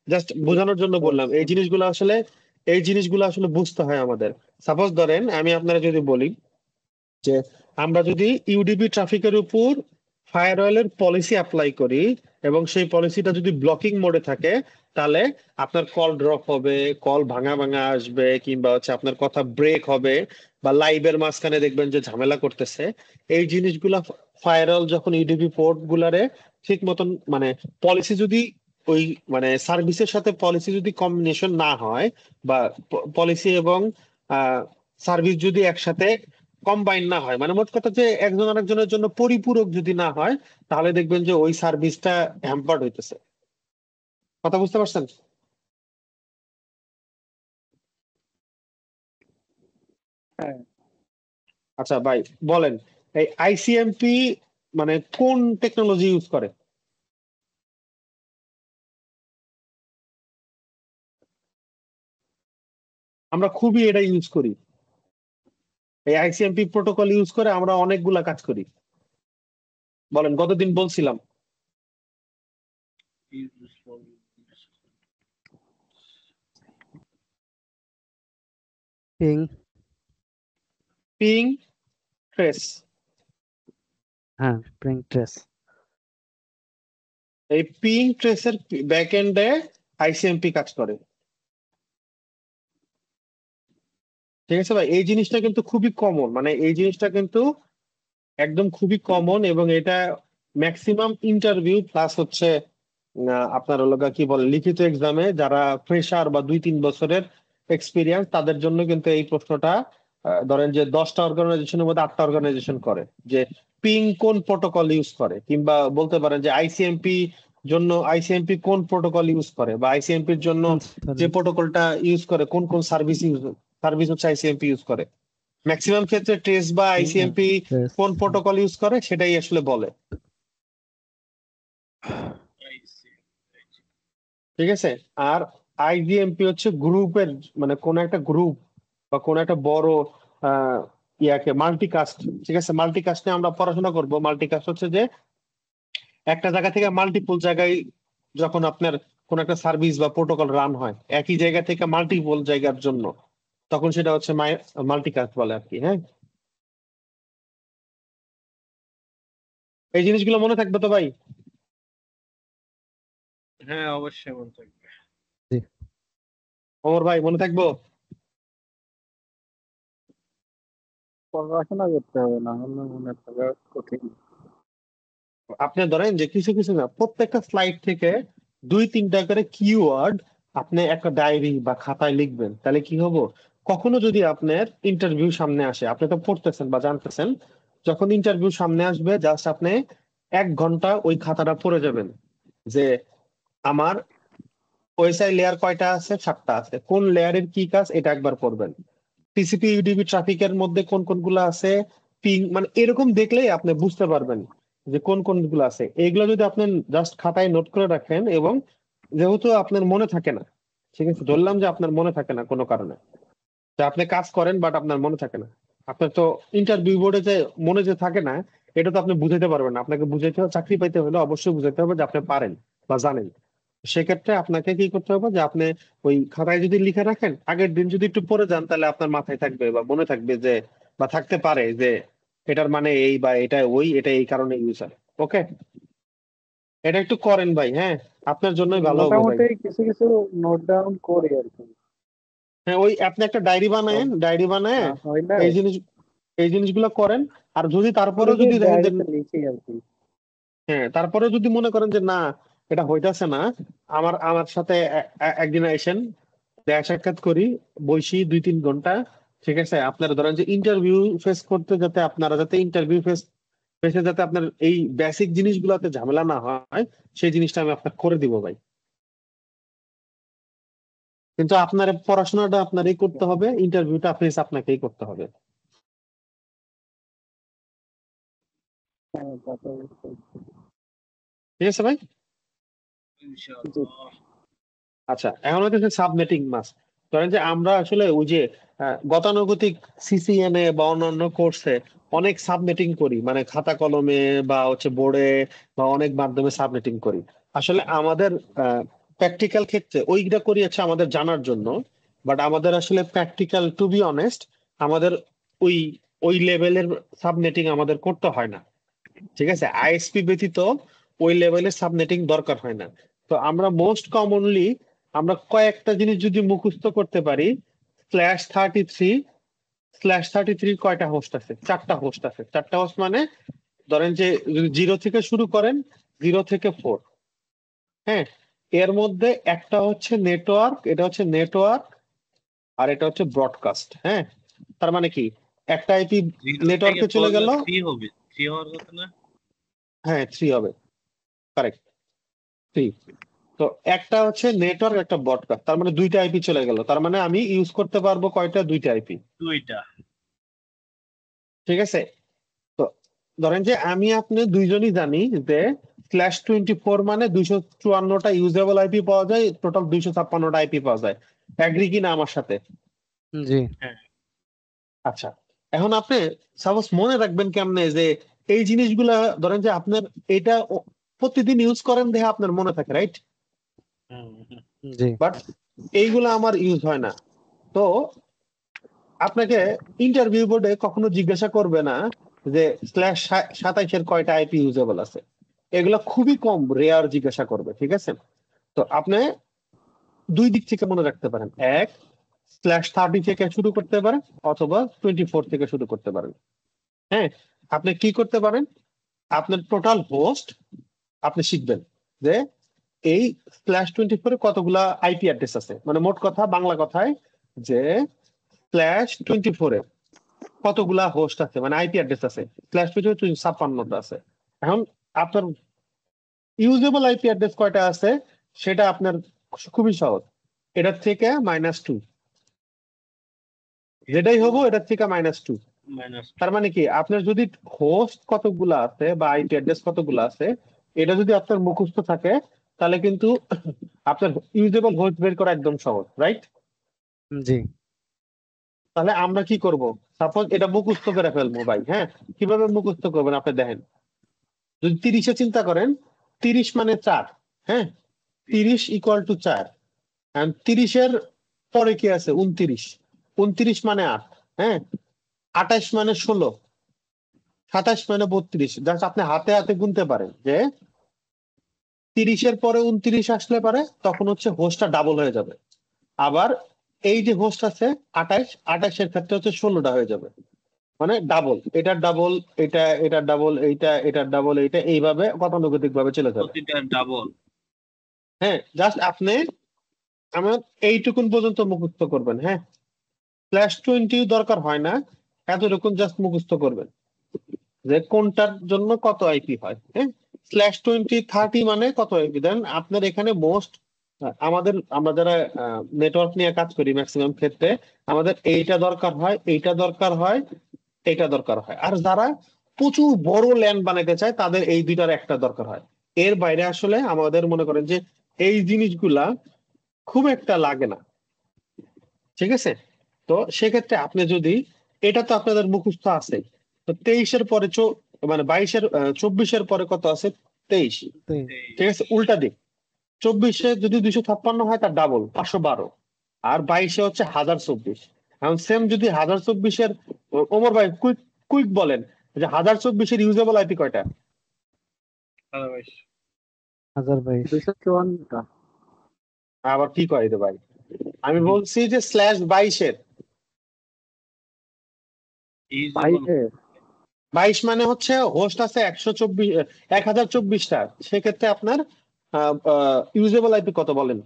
জাস্ট বোঝানোর জন্য বললাম, এই জিনিসগুলো আসলে বুঝতে হয় আমাদের। সাপোজ ধরেন আমি আপনারা যদি বলি যে আমরা যদি ইউডিপি ট্রাফিকের উপর ফায়ারওয়ালের পলিসি অ্যাপ্লাই করি এবং সেই পলিসিটা যদি ব্লকিং মোডে থাকে, তাহলে আপনার কল ড্রপ হবে, কল ভাঙা ভাঙা আসবে, কিংবা হচ্ছে আপনার কথা ব্রেক হবে, বা লাইভের মাঝখানে দেখবেন যে ঝামেলা করতেছে। এই জিনিসগুলা ফায়ারওয়াল যখন ইউডিপি পোর্ট গুলারে ঠিক মতন, মানে পলিসি যদি ওই, মানে সার্ভিসের সাথে পলিসি যদি কম্বিনেশন না হয়, বা পলিসি এবং সার্ভিস যদি একসাথে কম্বাইন না হয়, মানে মোট কথা যে একজন আরেকজনের জন্য পরিপূরক যদি না হয়, তাহলে দেখবেন যে ওই সার্ভিসটা হ্যাম্পার্ড হইতেছে। কথা বুঝতে পারছেন? হ্যাঁ, আচ্ছা ভাই, বলেন এই আইসিএমপি মানে কোন টেকনোলজি ইউজ করে? আমরা খুবই এটা ইউজ করি, এই আইসিএমপি প্রোটোকল ইউজ করে আমরা অনেকগুলা কাজ করি। বলেন, গতদিন বলছিলাম পিং। Ping trace. হ্যাঁ, পিং ট্রেস। এই পিং ট্রেসের ব্যাক এন্ডে আইসিএমপি কাজ করে। ঠিক আছে ভাই, এই জিনিসটা কিন্তু খুবই কমন, মানে এই জিনিসটা কিন্তু একদম খুবই কমন, এবং এটা ম্যাক্সিমাম ইন্টারভিউ প্লাস হচ্ছে আপনার হলো গিয়ে কি বলে লিখিত এক্সামে যারা ফ্রেশার বা 2-3 বছরের এক্সপিরিয়েন্স তাদের জন্য কিন্তু এই প্রশ্নটা ধরেন যে 10টা অর্গানাইজেশনের মধ্যে 8টা অর্গানাইজেশন করে যে পিং কোন প্রোটোকল ইউজ করে, কিংবা বলতে পারেন যে আইসিএমপি জন্য আইসিএমপি কোন প্রোটোকল ইউজ করে, বা আইসিএমপির জন্য যে প্রোটোকলটা ইউজ করে কোন কোন সার্ভিস হচ্ছে আইসিএমপি ইউজ করে। ম্যাক্সিমাম ক্ষেত্রে ট্রেস বা আইসিএমপি কোন প্রোটোকল ইউজ করে সেটাই আসলে বলে। ঠিক আছে, আর আইজিএমপি হচ্ছে গ্রুপের, মানে কোন একটা গ্রুপ বা কোন একটা বড় ইয়াকে মাল্টিকাস্ট। ঠিক আছে, মাল্টিকাস্ট নিয়ে আমরা পড়াশোনা করব। মাল্টিকাস্ট হচ্ছে যে একটা জায়গা থেকে মাল্টিপল জায়গায় যখন আপনার কোন একটা সার্ভিস বা প্রোটোকল রান হয় একই জায়গা থেকে মাল্টিপল জায়গার জন্য, তখন সেটা হচ্ছে মাল্টিকাস্ট বলে আর কি। হ্যাঁ, এই জিনিসগুলো মনে থাকবে তো ভাই? হ্যাঁ অবশ্যই মনে থাকবে। ওমর ভাই মনে থাকবো? পড়াশোনা করতে হবে, না হলে মনে থাকা কঠিন। আপনি ধরেন যে কিছু কিছু না, প্রত্যেকটা স্লাইড থেকে 2-3টা করে কিওয়ার্ড আপনি একটা ডায়েরি বা খাতায় লিখবেন, তাহলে কি হবো, কখনো যদি আপনার ইন্টারভিউ সামনে আসে, আপনি তো পড়তেছেন বা জানতেছেন, যখন ইন্টারভিউ সামনে আসবে জাস্ট আপনি 1 ঘন্টা ওই খাতাটা পড়ে যাবেন যে আমার ওএসআই লেয়ার কয়টা আছে, 7টা আছে, কোন লেয়ারের কি কাজ এটা একবার পড়বেন। টিসিপি ইউডিপি ট্রাফিকের মধ্যে কোন কোনগুলো আছে, পিং, মানে এরকম দেখলেই আপনি বুঝতে পারবেন যে কোন কোনগুলো আছে। এইগুলো যদি আপনি জাস্ট খাতায় নোট করে রাখেন, এবং যেহেতু আপনার মনে থাকে না, ঠিক আছে, ধরলাম যে আপনার মনে থাকে না কোনো কারণে, যে আপনি কাজ করেন বাট আপনার মনে থাকে না, আপনার তো ইন্টারভিউ বোর্ডে যে মনে যে থাকে না, এটা তো আপনি বুঝাইতে পারবেন না। আপনাকে বুঝাইতে হবে, চাকরি পাইতে হলে অবশ্যই বুঝাইতে হবে যে আপনি পারেন বা জানেন। সেক্ষেত্রে আপনাকে কি করতে হবে যে আপনি ওই খাতায় যদি লিখে রাখেন, আগের দিন যদি একটু পড়ে যান, তাহলে আপনার মাথায় থাকবে বা মনে থাকবে যে, বা থাকতে পারে যে এটার মানে এই, বা এটা ওই, এটা এই কারণে ইউজ হয়। ওকে, এটা একটু করেন ভাই, হ্যাঁ, আপনার জন্যই ভালো হবে ভাই। মোটামুটি কিছু কিছু নোট ডাউন করি আর কি। হ্যাঁ, ওই আপনি একটা ডায়েরি বানায়েন, ডায়েরি বানায় হয় না, এই জিনিস এই জিনিসগুলো করেন। আর যদি তারপরেও ওগুলো যদি দেখেন যে, ডায়েরিতে লিখি আর কি। হ্যাঁ, তারপরে যদি মনে করেন যে না এটা হইতাছে না, আমার আমার সাথে একদিন আইসেন, দেখা সাক্ষাৎ করি, বসি 2-3 ঘন্টা। ঠিক আছে, আপনারা ধরেন যে ইন্টারভিউ ফেস করতে, যাতে আপনারা যাতে ইন্টারভিউ ফেসে যাতে আপনার এই বেসিক জিনিসগুলোতে ঝামেলা না হয়, সেই জিনিসটা আমি আপনার করে দিব ভাই। কিন্তু আপনার পড়াশোনাটা আপনারই করতে হবে, ইন্টারভিউটা ফেস আপনাকেই করতে হবে। হ্যাঁ, তা তো অবশ্যই। ঠিক আছে ভাই? জি। ইনশাআল্লাহ। আচ্ছা, এখন হচ্ছে সাবনেটিং মাস্ক। ধরেন যে আমরা আসলে ওই যে গতানুগতিক সিসিএনএ বা অন্যান্য কোর্সে অনেক সাবনেটিং করি, মানে খাতা কলমে বা হচ্ছে বোর্ডে বা অনেক মাধ্যমে সাবনেটিং করি। আসলে আমাদের প্র্যাকটিক্যাল ক্ষেত্রে ওইটা করি হচ্ছে আমাদের জানার জন্য, বাট আমাদের আসলে প্র্যাকটিক্যাল, টু বি অনেস্ট, আমাদের ওই ওই লেভেলের সাবনেটিং আমাদের করতে হয় না। ঠিক আছে, আইএসপি ব্যতীত ওই লেভেলের সাবনেটিং দরকার হয় না। তো আমরা মোস্ট কমনলি আমরা কয়েকটা জিনিস যদি মুখস্থ করতে পারি, /33 কয়টা হোস্ট আছে, 4টা হোস্ট আছে। 4টা হোস্ট মানে ধরেন যে যদি 0 থেকে শুরু করেন, 0 থেকে 4। হ্যাঁ, এর মধ্যে একটা হচ্ছে নেটওয়ার্ক, এটা হচ্ছে নেটওয়ার্ক, আর এটা হচ্ছে ব্রডকাস্ট। হ্যাঁ, তার মানে কি, একটা আইপি 0 থেকে নেটওয়ার্কে চলে 4 গেল। 3 হবে, 3 হওয়ার কথা না? হ্যাঁ, 3 হবে, কারেক্ট, 3। তো একটা হচ্ছে নেটওয়ার্ক, একটা ব্রডকাস্ট, তার মানে 2টা আইপি চলে গেল, তার মানে আমি ইউজ করতে পারবো কয়টা, 2টা আইপি। 2টা। ঠিক আছে, তো ধরেন যে আমি আপনি দুইজনই জানি যে /24 মানে 254টা ইউজেবল আইপি পাওয়া যায়, টোটাল 256টা আইপি পাওয়া যায়। অ্যাগ্রি কিনা আমার সাথে? জি। হ্যাঁ। আচ্ছা, এখন আপনি সাপোজ মনে রাখবেন কেমনে যে এই জিনিসগুলা, ধরেন যে আপনার এটা প্রতিদিন ইউজ করেন দেখে আপনার মনে থাকে, রাইট? জি। বাট এইগুলা আমার ইউজ হয় না। তো আপনাকে ইন্টারভিউ বোর্ডে কখনো জিজ্ঞাসা করবে না যে /27 কয়টা আইপি ইউজেবল আছে। এগুলা খুবই কম, রেয়ার জিজ্ঞাসা করবে। ঠিক আছে, তো আপনি দুই দিক থেকে মনে রাখতে পারেন। এক, /30 থেকে শুরু করতে পারেন অথবা 24 থেকে শুরু করতে পারেন। হ্যাঁ, আপনি কি করতে পারেন, আপনার টোটাল হোস্ট আপনি শিখবেন যে এই /24 এ কতগুলা আইপি অ্যাড্রেস আছে, মানে মোট কথা বাংলা কথায় যে /24 এ কতগুলা হোস্ট আছে, মানে আইপি অ্যাড্রেস আছে। /24 56টা আছে। এখন আপনার ইউজেবল আইপি অ্যাড্রেস কয়টা আছে সেটা আপনার খুবই সহজ, এটার থেকে -2, যেটাই হবো এটার থেকে -2। মাইনাস তার মানে কি, আপনার যদি হোস্ট কতগুলা আছে বা আইপি অ্যাড্রেস কতগুলা আছে এটা যদি আপনার মুখস্থ থাকে তাহলে কিন্তু আপনার ইউজেবল হোস্ট বের করা একদম সহজ, রাইট? জি। তাহলে আমরা কি করব, সাপোজ এটা মুখস্থ করে ফেলবো ভাই। হ্যাঁ, কিভাবে মুখস্থ করবেন আপনি দেখেন, যদি 30-এ চিন্তা করেন, 30 মানে 4। হ্যাঁ, 30 = 4। 30-এর পরে কি আছে, 29। 29 মানে 8। হ্যাঁ, 28 মানে 16, 27 মানে 32। জাস্ট আপনি হাতে হাতে গুনতে পারেন যে 30-এর পরে 29 আসলে পারে তখন হচ্ছে হোস্টটা ডাবল হয়ে যাবে। আবার এই যে হোস্ট আছে 28, 28-এর ক্ষেত্রে হচ্ছে 16টা হয়ে যাবে, মানে ডাবল, এটার ডাবল, এটার ডাবল, এটার ডাবল, এইটা এইভাবে গতানুগতিক ভাবে চলে যাবে। প্রতিটা ডাবল। হ্যাঁ, জাস্ট আপনি আমার এইটুকুন পর্যন্ত মুখস্থ করবেন। হ্যাঁ, /20 দরকার হয় না, এতটুকুন জাস্ট মুখস্থ করবেন যে কোনটার জন্য কত আইপি হয়। হ্যাঁ, /20 30 মানে কত আইপি দেন আপনার এখানে মোস্ট। আমরা যারা নেটওয়ার্ক নিয়ে কাজ করি ম্যাক্সিমাম ক্ষেত্রে আমাদের এইটা দরকার হয়, এইটা দরকার হয়, এটা দরকার হয়। আর যারা প্রচুর বড় ল্যান্ড বানাইতে চায় তাদের এই দুইটার একটা দরকার হয়। এর বাইরে আসলে আমাদের মনে করেন যে এই জিনিসগুলা খুব একটা লাগে না, ঠিক আছে? তো সেক্ষেত্রে আপনি যদি, এটা তো আপনাদের মুখস্থ আছে, তো 23-এর পরে মানে 24-এর পরে কত আছে, 23। ঠিক আছে, উল্টা দিক, 24-এ যদি 256 হয় তার ডাবল 512, আর 22-এ হচ্ছে 1024। এখন সেম যদি 1024-এর, ওমর ভাই কুইক কুইক বলেন যে 1024-এর ইউজেবল আইপি কয়টা? 1022। 254টা। আবার কি কয় রে ভাই, আমি বলছি যে /22-এর 22 মানে হচ্ছে হোস্ট আছে 1024টা, সেক্ষেত্রে আপনার ইউজেবল আইপি কত বলেন?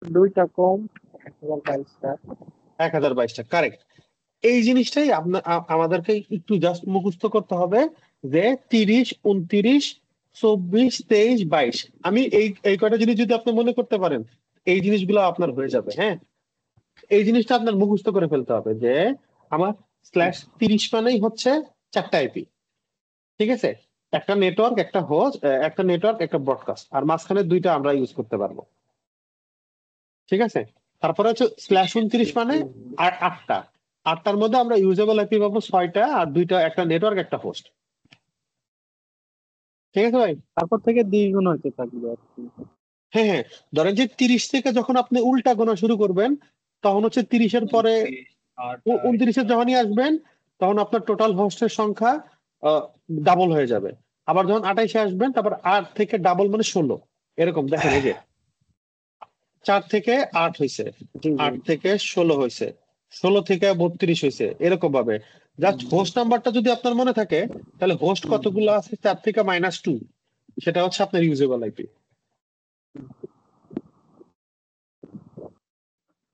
2টা কম, 1022টা। 1022টা, কারেক্ট। এই জিনিসটাই আমাদেরকে একটু জাস্ট মুখস্থ করতে হবে যে 30, 29, 24, 23, 22। আমি এই কয়টা জিনিস যদি আপনি মনে করতে পারেন এই জিনিসগুলো আপনার হয়ে যাবে। হ্যাঁ, এই জিনিসটা আপনার মুখস্থ করে ফেলতে হবে যে আমার /30 মানেই হচ্ছে 4টা আইপি। ঠিক আছে, একটা নেটওয়ার্ক, একটা হোস্ট, একটা নেটওয়ার্ক, একটা ব্রডকাস্ট, আর মাঝখানে 2টা আমরা ইউজ করতে পারবো। ঠিক আছে, তারপরে হচ্ছে /29 মানে 8টা। 8টার মধ্যে আমরা ইউজেবল আইপি পাবো 6টা, আর 2টা, একটা নেটওয়ার্ক, একটা হোস্ট। ঠিক আছে ভাই? তারপর থেকে দ্বিগুণ হতে থাকবে আর কি। হ্যাঁ হ্যাঁ, ধরেন যে 30 থেকে যখন আপনি উল্টা গোনা শুরু করবেন তখন হচ্ছে 30-এর পরে 29-এ যখনই আসবেন তখন আপনার টোটাল হোস্টের সংখ্যা ডাবল হয়ে যাবে। আবার যখন 28-এ আসবেন তারপর 8 থেকে ডাবল মানে 16। এরকম দেখেন, এই যে 4 থেকে 8 হয়েছে, জি, 8 থেকে 16 হয়েছে, 16 থেকে 32 হয়েছে, এরকম ভাবে জাস্ট হোস্ট নাম্বারটা যদি আপনার মনে থাকে তাহলে হোস্ট কতগুলো আছে 4 থেকে -2, সেটা হচ্ছে আপনার ইউজেবল আইপি।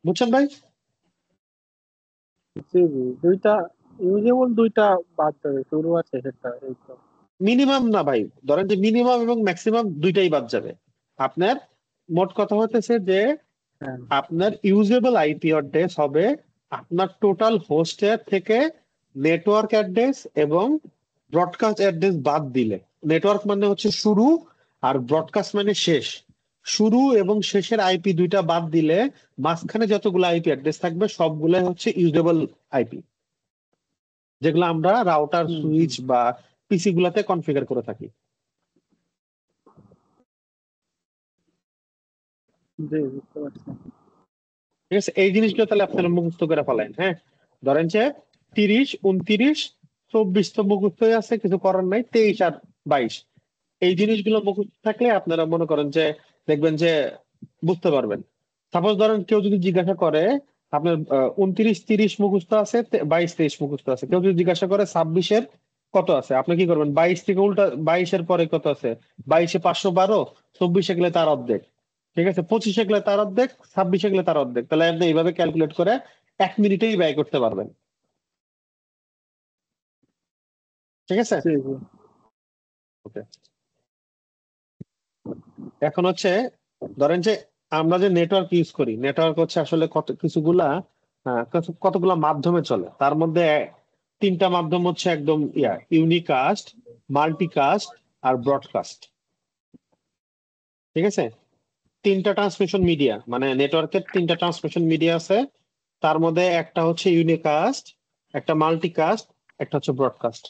বুঝছেন ভাই? জি, জি। 2টা ইউজেবল, 2টা বাদ যাবে, শুরু আছে সেটা এই তো। মিনিমাম না ভাই, ধরেন যে মিনিমাম এবং ম্যাক্সিমাম দুইটাই বাদ যাবে। আপনার মোট কথা হতেছে যে হ্যাঁ, আপনার ইউজেবল আইপি অ্যাড্রেস হবে আপনার টোটাল হোস্টের থেকে নেটওয়ার্ক অ্যাড্রেস এবং ব্রডকাস্ট অ্যাড্রেস বাদ দিলে। নেটওয়ার্ক মানে হচ্ছে শুরু আর ব্রডকাস্ট মানে শেষ। শুরু এবং শেষের আইপি দুইটা বাদ দিলে মাঝখানে যতগুলো আইপি অ্যাড্রেস থাকবে সবগুলাই হচ্ছে ইউজেবল আইপি, যেগুলো আমরা রাউটার, সুইচ বা পিসি গুলাতে কনফিগার করে থাকি। জি, বুঝতে পারছি। ঠিক আছে, এই জিনিসগুলো তাহলে আপনারা মুখস্থ করে ফেলেন। হ্যাঁ, ধরেন যে 30, 29, 24 তো মুখস্থই আছে, কিছু করার নাই। 23 আর 22 এই জিনিসগুলো মুখস্থ থাকলে আপনারা মনে করেন যে দেখবেন যে বুঝতে পারবেন। সাপোজ ধরেন কেউ যদি জিজ্ঞাসা করে আপনার 29-30 মুখস্থ আছে, 22-23 মুখস্থ আছে, কেউ যদি জিজ্ঞাসা করে 26-এর কত আছে, আপনি কি করবেন? 22 থেকে উল্টা 22-এর পরে কত আছে? 22-এ 512, 24-এ গেলে তার অর্ধেক, ঠিক আছে, 25-এ গেলে তার অর্ধেক, 26-এ গেলে তার অর্ধেক। তাহলে আপনি এইভাবে ক্যালকুলেট করে 1 মিনিটেই ব্যয় করতে পারবেন। ঠিক আছে, জি জি ওকে। এখন হচ্ছে ধরেন যে আমরা যে নেটওয়ার্ক ইউজ করি, নেটওয়ার্ক হচ্ছে আসলে কতগুলা মাধ্যমে চলে। তার মধ্যে 3টা মাধ্যম হচ্ছে একদম ইউনিকাস্ট, মাল্টিকাস্ট আর ব্রডকাস্ট। ঠিক আছে, 3টা ট্রান্সমিশন মিডিয়া, মানে নেটওয়ার্কের 3টা ট্রান্সমিশন মিডিয়া আছে। তার মধ্যে একটা হচ্ছে ইউনিকাস্ট, একটা মাল্টিকাস্ট, একটা হচ্ছে ব্রডকাস্ট।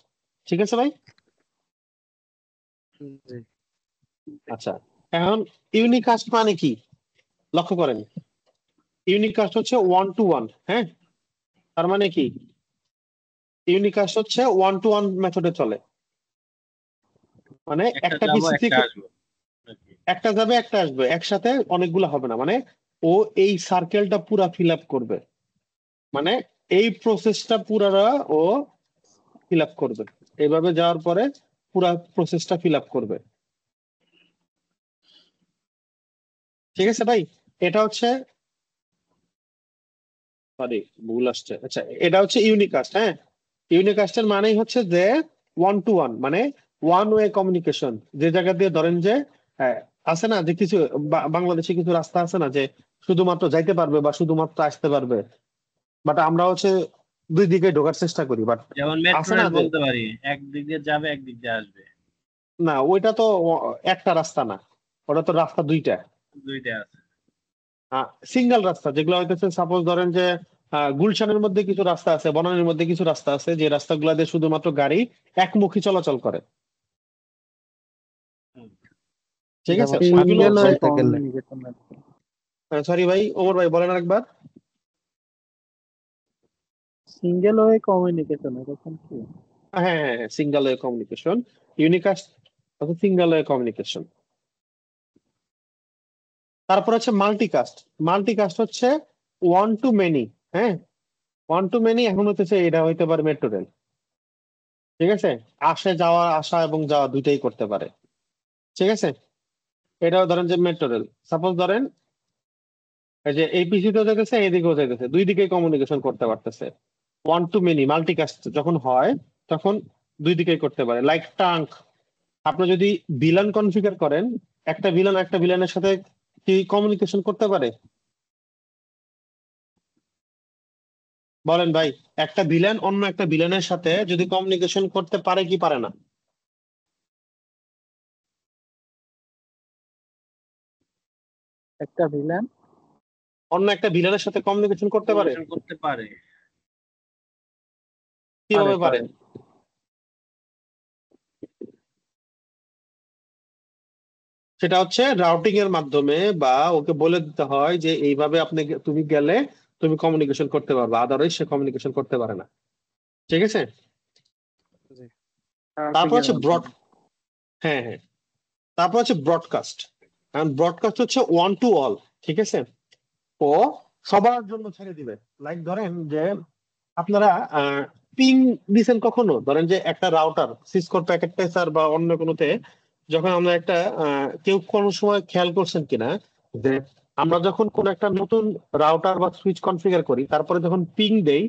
ঠিক আছে ভাই? জি। আচ্ছা, এখন ইউনিকাস্ট মানে কি লক্ষ্য করেন। ইউনিকাস্ট হচ্ছে 1-to-1, হ্যাঁ। তার মানে কি, ইউনিকাস্ট হচ্ছে 1-to-1 মেথডে চলে, মানে একটা একটা যাবো পিসি একটা থেকে আসবো নাকি? একটা যাবে একটা আসবে, একসাথে অনেকগুলো হবে না। মানে ও এই সার্কেলটা পুরা ফিল আপ করবে, মানে এই প্রসেসটা পুরা ও ফিল আপ করবে। এইভাবে যাওয়ার পরে পুরা প্রসেসটা ফিল আপ করবে। ঠিক আছে ভাই, এটা হচ্ছে, সরি ভুল আসছে। আচ্ছা, এটা হচ্ছে ইউনিকাস্ট, হ্যাঁ। ইউনিকাস্টের মানেই হচ্ছে যে 1-to-1, মানে ওয়ান ওয়ে কমিউনিকেশন। যে জায়গা দিয়ে ধরেন যে হ্যাঁ, আছে না যে কিছু বাংলাদেশে কিছু রাস্তা আছে না যে শুধুমাত্র যাইতে পারবে বা শুধুমাত্র আসতে পারবে, বাট আমরা হচ্ছে দুই দিকে ঢোকার চেষ্টা করি, বাট যেমন মেট্রো আছে না রেল যে বলতে পারি, একদিক দিয়ে যাবে একদিক দিয়ে আসবে। না, ওইটা তো একটা রাস্তা না, ওটা তো রাস্তা দুইটা। দুইটা আছে। সিঙ্গেল রাস্তা যেগুলো হইতেছে, সাপোজ ধরেন যে গুলশানের মধ্যে কিছু রাস্তা আছে, বনানীর মধ্যে কিছু রাস্তা আছে, যে রাস্তাগুলো দিয়ে শুধুমাত্র গাড়ি একমুখী চলাচল করে। হুম। ঠিক আছে, যেমন ওইগুলো সিঙ্গেল হচ্ছে, ওয়ে সাতক্ষীরাতে গেলে। কমিউনিকেশন আছে। সরি ভাই, ওমর ভাই বলেন একবার। সিঙ্গেল ওয়ে কমিউনিকেশন এরকম কি? হ্যাঁ হ্যাঁ, single way communication. Unicast single way communication. তারপর হচ্ছে মাল্টিকাস্ট। মাল্টিকাস্ট হচ্ছে 1-to-many, হ্যাঁ। 1-to-many এখন হচ্ছে এটা হইতে পারে মেট্রো রেল। ঠিক আছে, আসা এবং যাওয়া দুইটাই করতে পারে। ঠিক আছে, এটাও ধরেন যে মেট্রো রেল। সাপোজ ধরেন এই যে এই পিসিতেও যেতেছে, এদিকেও যেতেছে, দুই দিকে কমিউনিকেশন করতে পারতেছে। 1-to-many মাল্টিকাস্ট যখন হয় তখন দুই দিকেই করতে পারে। লাইক ট্রাঙ্ক, আপনি যদি ভিলান কনফিগার করেন, একটা ভিলানের সাথে কি কমিউনিকেশন করতে পারে? বলেন ভাই, একটা ভিলেন অন্য একটা ভিলেনের সাথে যদি কমিউনিকেশন করতে পারে কি পারে না? একটা ভিলেন অন্য একটা ভিলেনের সাথে কমিউনিকেশন করতে পারে? কমিউনিকেশন করতে পারে। পারে কিভাবে পারে? পারে সেটা হচ্ছে রাউটিং এর মাধ্যমে, বা ওকে বলে দিতে হয় যে এইভাবে তুমি গেলে তুমি কমিউনিকেশন করতে পারবে, আদারওয়াইজ সে কমিউনিকেশন করতে পারে না। ঠিক আছে, জি। তারপর ট্রাফিকের হচ্ছে মাধ্যমে। হ্যাঁ হ্যাঁ, তারপর হচ্ছে ব্রডকাস্ট। কারণ ব্রডকাস্ট হচ্ছে 1-to-all। ঠিক আছে, ও সবার জন্য ছেড়ে দিবে। লাইক ধরেন যে আপনারা পিং দিচ্ছেন কখনো, ধরেন যে একটা রাউটার সিসকোর প্যাকেট ট্রেসার বা অন্য কোনোতে, যখন আমরা একটা কেউ কোনো সময় খেয়াল করছেন কিনা যে আমরা যখন কোন একটা নতুন রাউটার বা সুইচ কনফিগার করি, তারপরে যখন পিং দেই,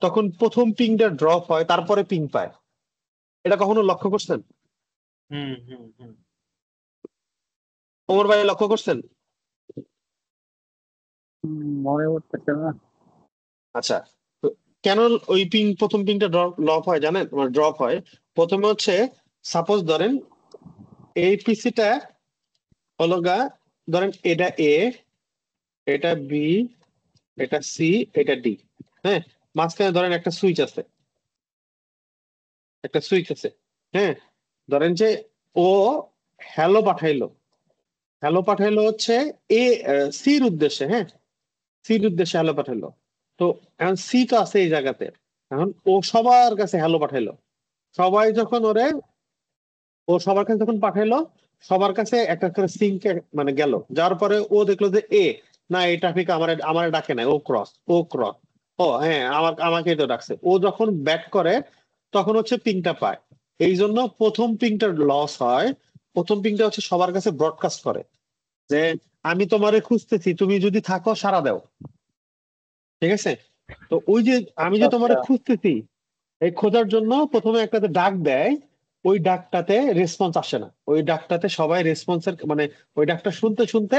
তখন প্রথম পিংটা ড্রপ হয়, তারপরে পিং পায়। এটা কখনো লক্ষ্য করছেন? হুম হুম হুম। ওমর ভাই লক্ষ্য করছেন? মনে পড়তেছে না। আচ্ছা, তো কেন ওই প্রথম পিংটা ড্রপ হয় জানেন? ড্রপ হয় প্রথমে হচ্ছে, সাপোজ ধরেন এই পিসিটা হলো ধরেন এটা এ, এটা বি, এটা সি, এটা ডি, হ্যাঁ। মাঝখানে ধরেন একটা সুইচ আছে, হ্যাঁ। ধরেন যে ও হ্যালো পাঠাইলো, হচ্ছে এ সির উদ্দেশ্যে, হ্যাঁ। সির উদ্দেশ্যে হ্যালো পাঠাইলো। তো এখন সি তো আছে এই জায়গাতে, এখন ও সবার কাছে হ্যালো পাঠাইলো। সবাই যখন সবার কাছে যখন পাঠাইলো, সবার কাছে একটা করে সিঙ্ক মানে গেল, যাওয়ার পরে ও দেখলো যে না এই ট্রাফিক আমার ডাকে না, ও ক্রস, ও হ্যাঁ আমাকে তো ডাকছে, ও যখন ব্যাক করে তখন হচ্ছে পিংটা পায়। এই জন্য প্রথম পিংটার লস হয়। প্রথম পিংটা হচ্ছে সবার কাছে ব্রডকাস্ট করে যে আমি তোমারে খুঁজতেছি, তুমি যদি থাকো সাড়া দাও। ঠিক আছে, তো ওই যে আমি আচ্ছা যে আচ্ছা তোমারে খুঁজতেছি, এই খোঁজার জন্য প্রথমে একটাতে ডাক দেয়, ওই ডাকটাতে রেসপন্স আসে না, ওই ডাকটাতে সবাই রেসপন্সের মানে ওই ডাকটা শুনতে শুনতে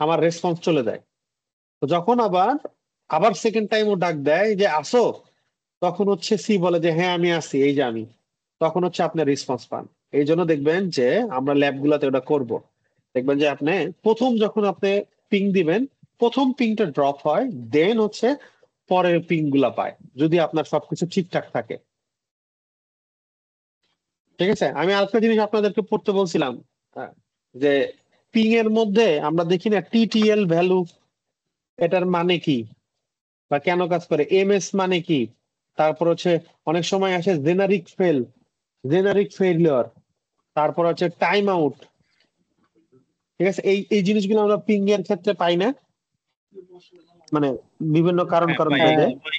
আমার রেসপন্স চলে যায়। তো যখন আবার আবার সেকেন্ড টাইম ও ডাক দেয় যে আসো, তখন হচ্ছে সি বলে যে হ্যাঁ আমি আছি, এই যে আমি, তখন হচ্ছে আপনি রেসপন্স পান। এই জন্য দেখবেন যে আমরা ল্যাব গুলাতে ওটা করব, দেখবেন যে আপনি প্রথম যখন আপনি পিং দিবেন, প্রথম পিংটা ড্রপ হয়, দেন হচ্ছে পরের পিং গুলা পায়, যদি আপনার সবকিছু ঠিকঠাক থাকে। ঠিক আছে, আমি আরেকটা জিনিস আপনাদেরকে পড়তে বলছিলাম, আহ, যে পিং এর মধ্যে আমরা দেখি না টিটিএল ভ্যালু, এটার মানে কি বা কেন কাজ করে, এমএস মানে কি, তারপর হচ্ছে অনেক সময় আসে জেনারিক ফেইলিওর, তারপর হচ্ছে টাইম আউট। ঠিক আছে, এই এই জিনিসগুলো আমরা পিং এর ক্ষেত্রে পাই না, মানে বিভিন্ন কারণ হ্যাঁ কারণ ভাই, ভেদে। হ্যাঁ ভাই,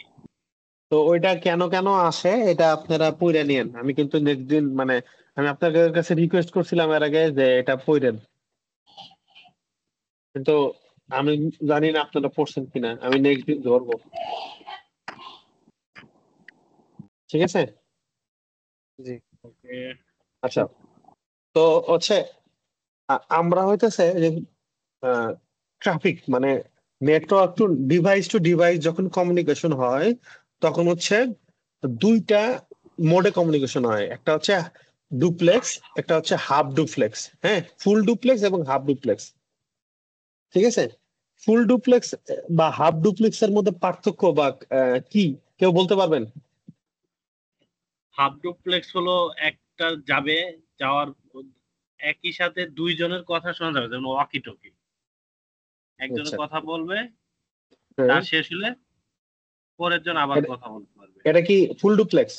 তো ওইটা কেন কেন আসে এটা আপনারা পড়ে নিয়েন, আমি কিন্তু নেক্সট দিন মানে আমি আপনাদের কাছে রিকোয়েস্ট করছিলাম এর আগে যে এটা পড়েন, কিন্তু আমি জানি না আপনারা পড়ছেন কিনা, আমি নেক্সট দিন ধরবো। ঠিক আছে, জি। ওকে। আচ্ছা। তো হচ্ছে আমরা হইতেছে যে ট্রাফিক মানে টু ডিভাইস যখন কমিউনিকেশন হয়, তখন হচ্ছে দুইটা মোডে কমিউনিকেশন হয়, একটা হচ্ছে ডুপ্লেক্স, একটা হচ্ছে হাফ ডুপ্লেক্স, হ্যাঁ ফুল ডুপ্লেক্স এবং হাফ ডুপ্লেক্স। ঠিক আছে, ফুল ডুপ্লেক্স বা হাফ ডুপ্লেক্স এর মধ্যে পার্থক্য বা কি কেউ বলতে পারবেন? হাফ ডুপ্লেক্স হলো একটা যাওয়ার একই সাথে দুইজনের কথা শোনা যাবে, যেমন ওয়াকি টকি, একজনের আচ্ছা, কথা বলবে, হ্যাঁ, তার শেষ হলে পরের জন আবার এটা কথা বলতে পারবে। এটা কি ফুল ডুপ্লেক্স?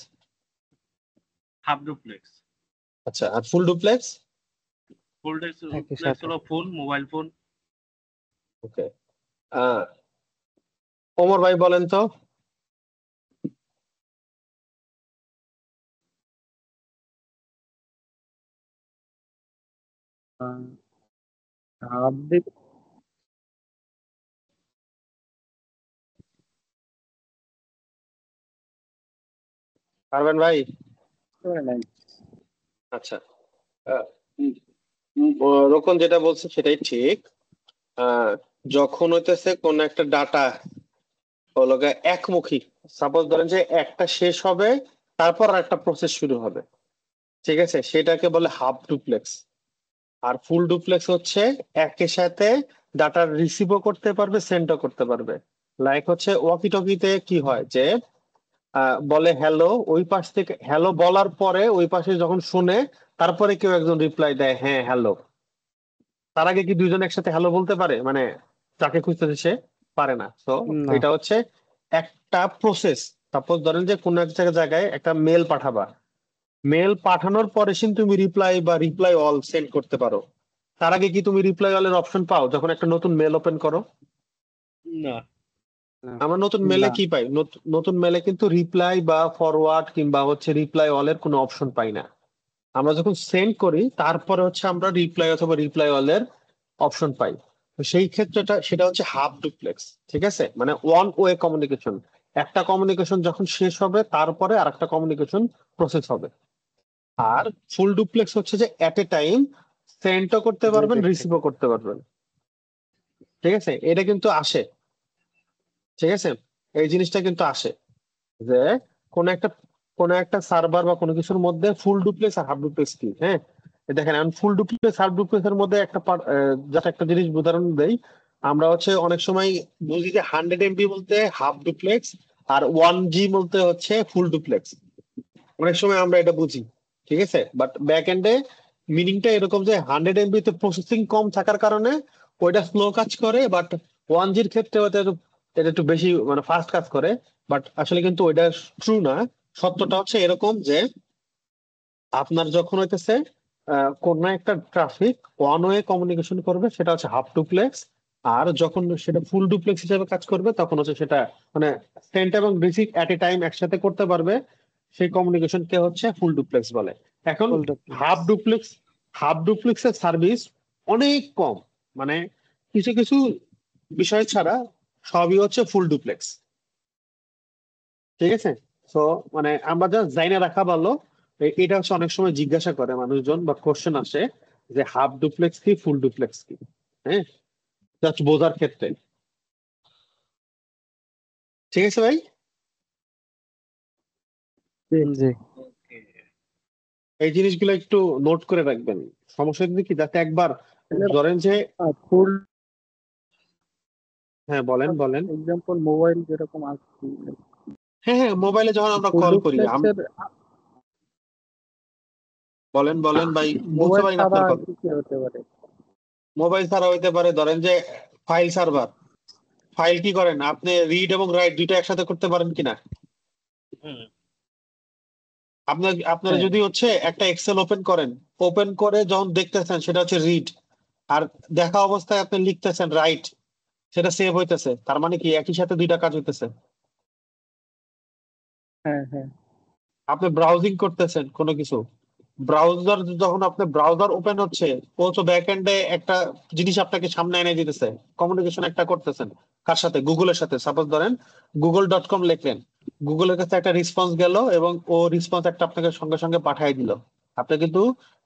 Half duplex. আচ্ছা, আর ফুল ডুপ্লেক্স? ফুল একই ডুপ্লেক্স সাথে। হলো ফুল মোবাইল ফোন। ওকে, ওমর ভাই বলেন তো। হাফ দিক পারবেন ভাই? নাই। আচ্ছা, আহ, রোকন যেটা বলছে সেটাই ঠিক। আহ, যখন হইতেছে কোন একটা ডাটা হলো গিয়ে একমুখী, সাপোজ ধরেন যে একটা শেষ হবে, তারপর আর একটা প্রসেস শুরু হবে, ঠিক আছে, সেটাকে বলে হাফ ডুপ্লেক্স। আর ফুল ডুপ্লেক্স হচ্ছে একই সাথে ডাটা রিসিভও করতে পারবে, সেন্ডও করতে পারবে। লাইক হচ্ছে ওয়াকি টকিতে কি হয় যে বলে হ্যালো, ওই পাশ থেকে হ্যালো বলার পরে ওই পাশে যখন শুনে, তারপরে কেউ একজন রিপ্লাই দেয় হ্যাঁ হ্যালো, তার আগে কি দুইজন একসাথে হ্যালো বলতে পারে? মানে যাকে খুঁজতেছে সে পারে না। তো না। এটা হচ্ছে একটা প্রসেস। সাপোজ ধরেন যে কোন এক জায়গায় একটা মেল পাঠাবা, মেল পাঠানোর পরে কিন্তু তুমি রিপ্লাই বা রিপ্লাই অল সেন্ড করতে পারো। তার আগে কি তুমি রিপ্লাই অল এর অপশন পাও যখন একটা নতুন মেল ওপেন করো? না। না। আমরা নতুন মেলে না কি পাই? নতুন মেলে কিন্তু রিপ্লাই বা ফরওয়ার্ড কিংবা হচ্ছে রিপ্লাই অল এর কোনো অপশন পাই না। আমরা যখন সেন্ড করি তারপরে হচ্ছে আমরা রিপ্লাই অথবা রিপ্লাই অল এর অপশন পাই। তো সেই ক্ষেত্রেটা সেটা হচ্ছে হাফ ডুপ্লেক্স। ঠিক আছে, মানে ওয়ান ওয়ে কমিউনিকেশন, একটা কমিউনিকেশন যখন শেষ হবে তারপরে আরেকটা কমিউনিকেশন প্রসেস হবে। আর ফুল ডুপ্লেক্স হচ্ছে যে এট এ টাইম সেন্ডও করতে দুই পারবেন, দিক থেকে। রিসিভও করতে পারবেন। ঠিক আছে, এটা কিন্তু আসে। ঠিক আছে, এই জিনিসটা কিন্তু আসে যে কোন একটা সার্ভার বা কোনো কিছুর মধ্যে ফুল ডুপ্লেক্স আর হাফ ডুপ্লেক্স কি, হ্যাঁ দেখেন এখন ফুল ডুপ্লেক্স হাফ ডুপ্লেক্স এর মধ্যে যাতে একটা জিনিস উদাহরণ দেই, আমরা হচ্ছে অনেক সময় বুঝি যে 100 MB বলতে হাফ ডুপ্লেক্স আর 1G বলতে হচ্ছে ফুল ডুপ্লেক্স, অনেক সময় আমরা এটা বুঝি। ঠিক আছে, বাট ব্যাক এন্ডে মিনিংটা এরকম যে 100 MB তে প্রসেসিং কম থাকার কারণে ওইটা স্লো কাজ করে, বাট 1Gর ক্ষেত্রে এটা একটু বেশি মানে ফাস্ট কাজ করে। বাট আসলে কিন্তু ওইটা ট্রু না। সত্যটা হচ্ছে এরকম যে আপনার যখন হইতেছে কোন একটা ট্রাফিক ওয়ান ওয়ে কমিউনিকেশন করবে সেটা হচ্ছে হাফ ডুপ্লেক্স, আর যখন সেটা ফুল ডুপ্লেক্স হিসেবে কাজ করবে তখন হচ্ছে সেটা মানে সেন্ড এবং রিসিভ এট এ টাইম একসাথে করতে পারবে, সেই কমিউনিকেশন কে হচ্ছে ফুল ডুপ্লেক্স বলে। এখন ফুল ডুপ্লেক্স। হাফ ডুপ্লেক্সের সার্ভিস অনেক কম, মানে কিছু কিছু বিষয় ছাড়া সবই হচ্ছে ফুল ডুপ্লেক্স। ঠিক আছে, তো মানে আমরা যা জাইনা রাখা ভালো। এটা হচ্ছে অনেক সময় জিজ্ঞাসা করে মানুষজন বা কোশ্চেন আসে যে হাফ ডুপ্লেক্স কি ফুল ডুপ্লেক্স কি, হ্যাঁ, জাস্ট বোঝার ক্ষেত্রে। ঠিক আছে ভাই, জি ওকে। এই জিনিসগুলো একটু নোট করে রাখবেন। সমস্যা যদি কি যাতে একবার ধরেন যে ফুল হ্যাঁ বলেন বলেন। এক্সাম্পল মোবাইল যেরকম আসছে, হ্যাঁ হ্যাঁ, মোবাইলে যখন আমরা ফুল কল করি ডুপ্লেক্সের বলেন বলেন ভাই, বুঝতে মোবাইল পারি না ছাড়া আপনার আর কথা। কি কি হতে পারে? মোবাইল ছাড়া হইতে পারে ধরেন যে ফাইল সার্ভার। ফাইল কি করেন আপনি, রিড এবং রাইট দুইটা একসাথে করতে পারেন কিনা? হুম। আপনারা হ্যাঁ যদি হচ্ছে একটা এক্সেল ওপেন করেন, ওপেন করে যখন দেখতেছেন সেটা হচ্ছে রিড, আর দেখা অবস্থায় আপনি লিখতেছেন রাইট, সেটা সেভ হইতেছে, তার মানে কি একই সাথে দুইটা কাজ হইতেছে। হ্যাঁ হ্যাঁ আপনি ব্রাউজিং করতেছেন কোনো কিছু, ব্রাউজার যখন আপনার ব্রাউজার ওপেন হচ্ছে, ও তো ব্যাক এন্ডে একটা জিনিস আপনাকে সামনে এনে দিতেছে, কমিউনিকেশন একটা করতেছেন কার সাথে, গুগলের সাথে। সাপোজ ধরেন google.com লিখলেন, গুগলের কাছে একটা রেসপন্স গেল এবং ও রেসপন্স একটা আপনাকে সঙ্গে সঙ্গে পাঠিয়ে দিল। আপনি কিন্তু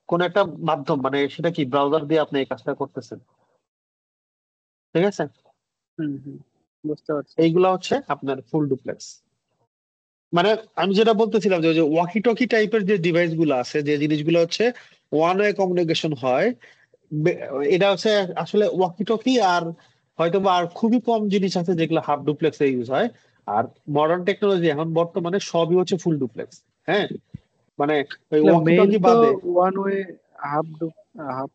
কোন একটা মাধ্যম মানে সেটা কি ব্রাউজার দিয়ে আপনি এই কাজটা করতেছেন। ঠিক আছে, হুম বুঝতে পারছি। এইগুলা হচ্ছে আপনার ফুল ডুপ্লেক্স। মানে আমি যেটা বলতেছিলাম যে ওয়াকি টকি টাইপের যে ডিভাইস গুলো আছে, যে জিনিসগুলো হচ্ছে ওয়ান ওয়ে কমিউনিকেশন হয়, বে- এটা হচ্ছে আসলে ওয়াকি টকি। আর হয়তো বা আর খুবই কম জিনিস আছে যেগুলো হাফ ডুপ্লেক্স এ ইউজ হয়। আর মডার্ন টেকনোলজি এখন বর্তমানে সবই হচ্ছে ফুল ডুপ্লেক্স। হ্যাঁ, মানে ওই ওয়াকি মেইল টকি তো বাদে one way, half half.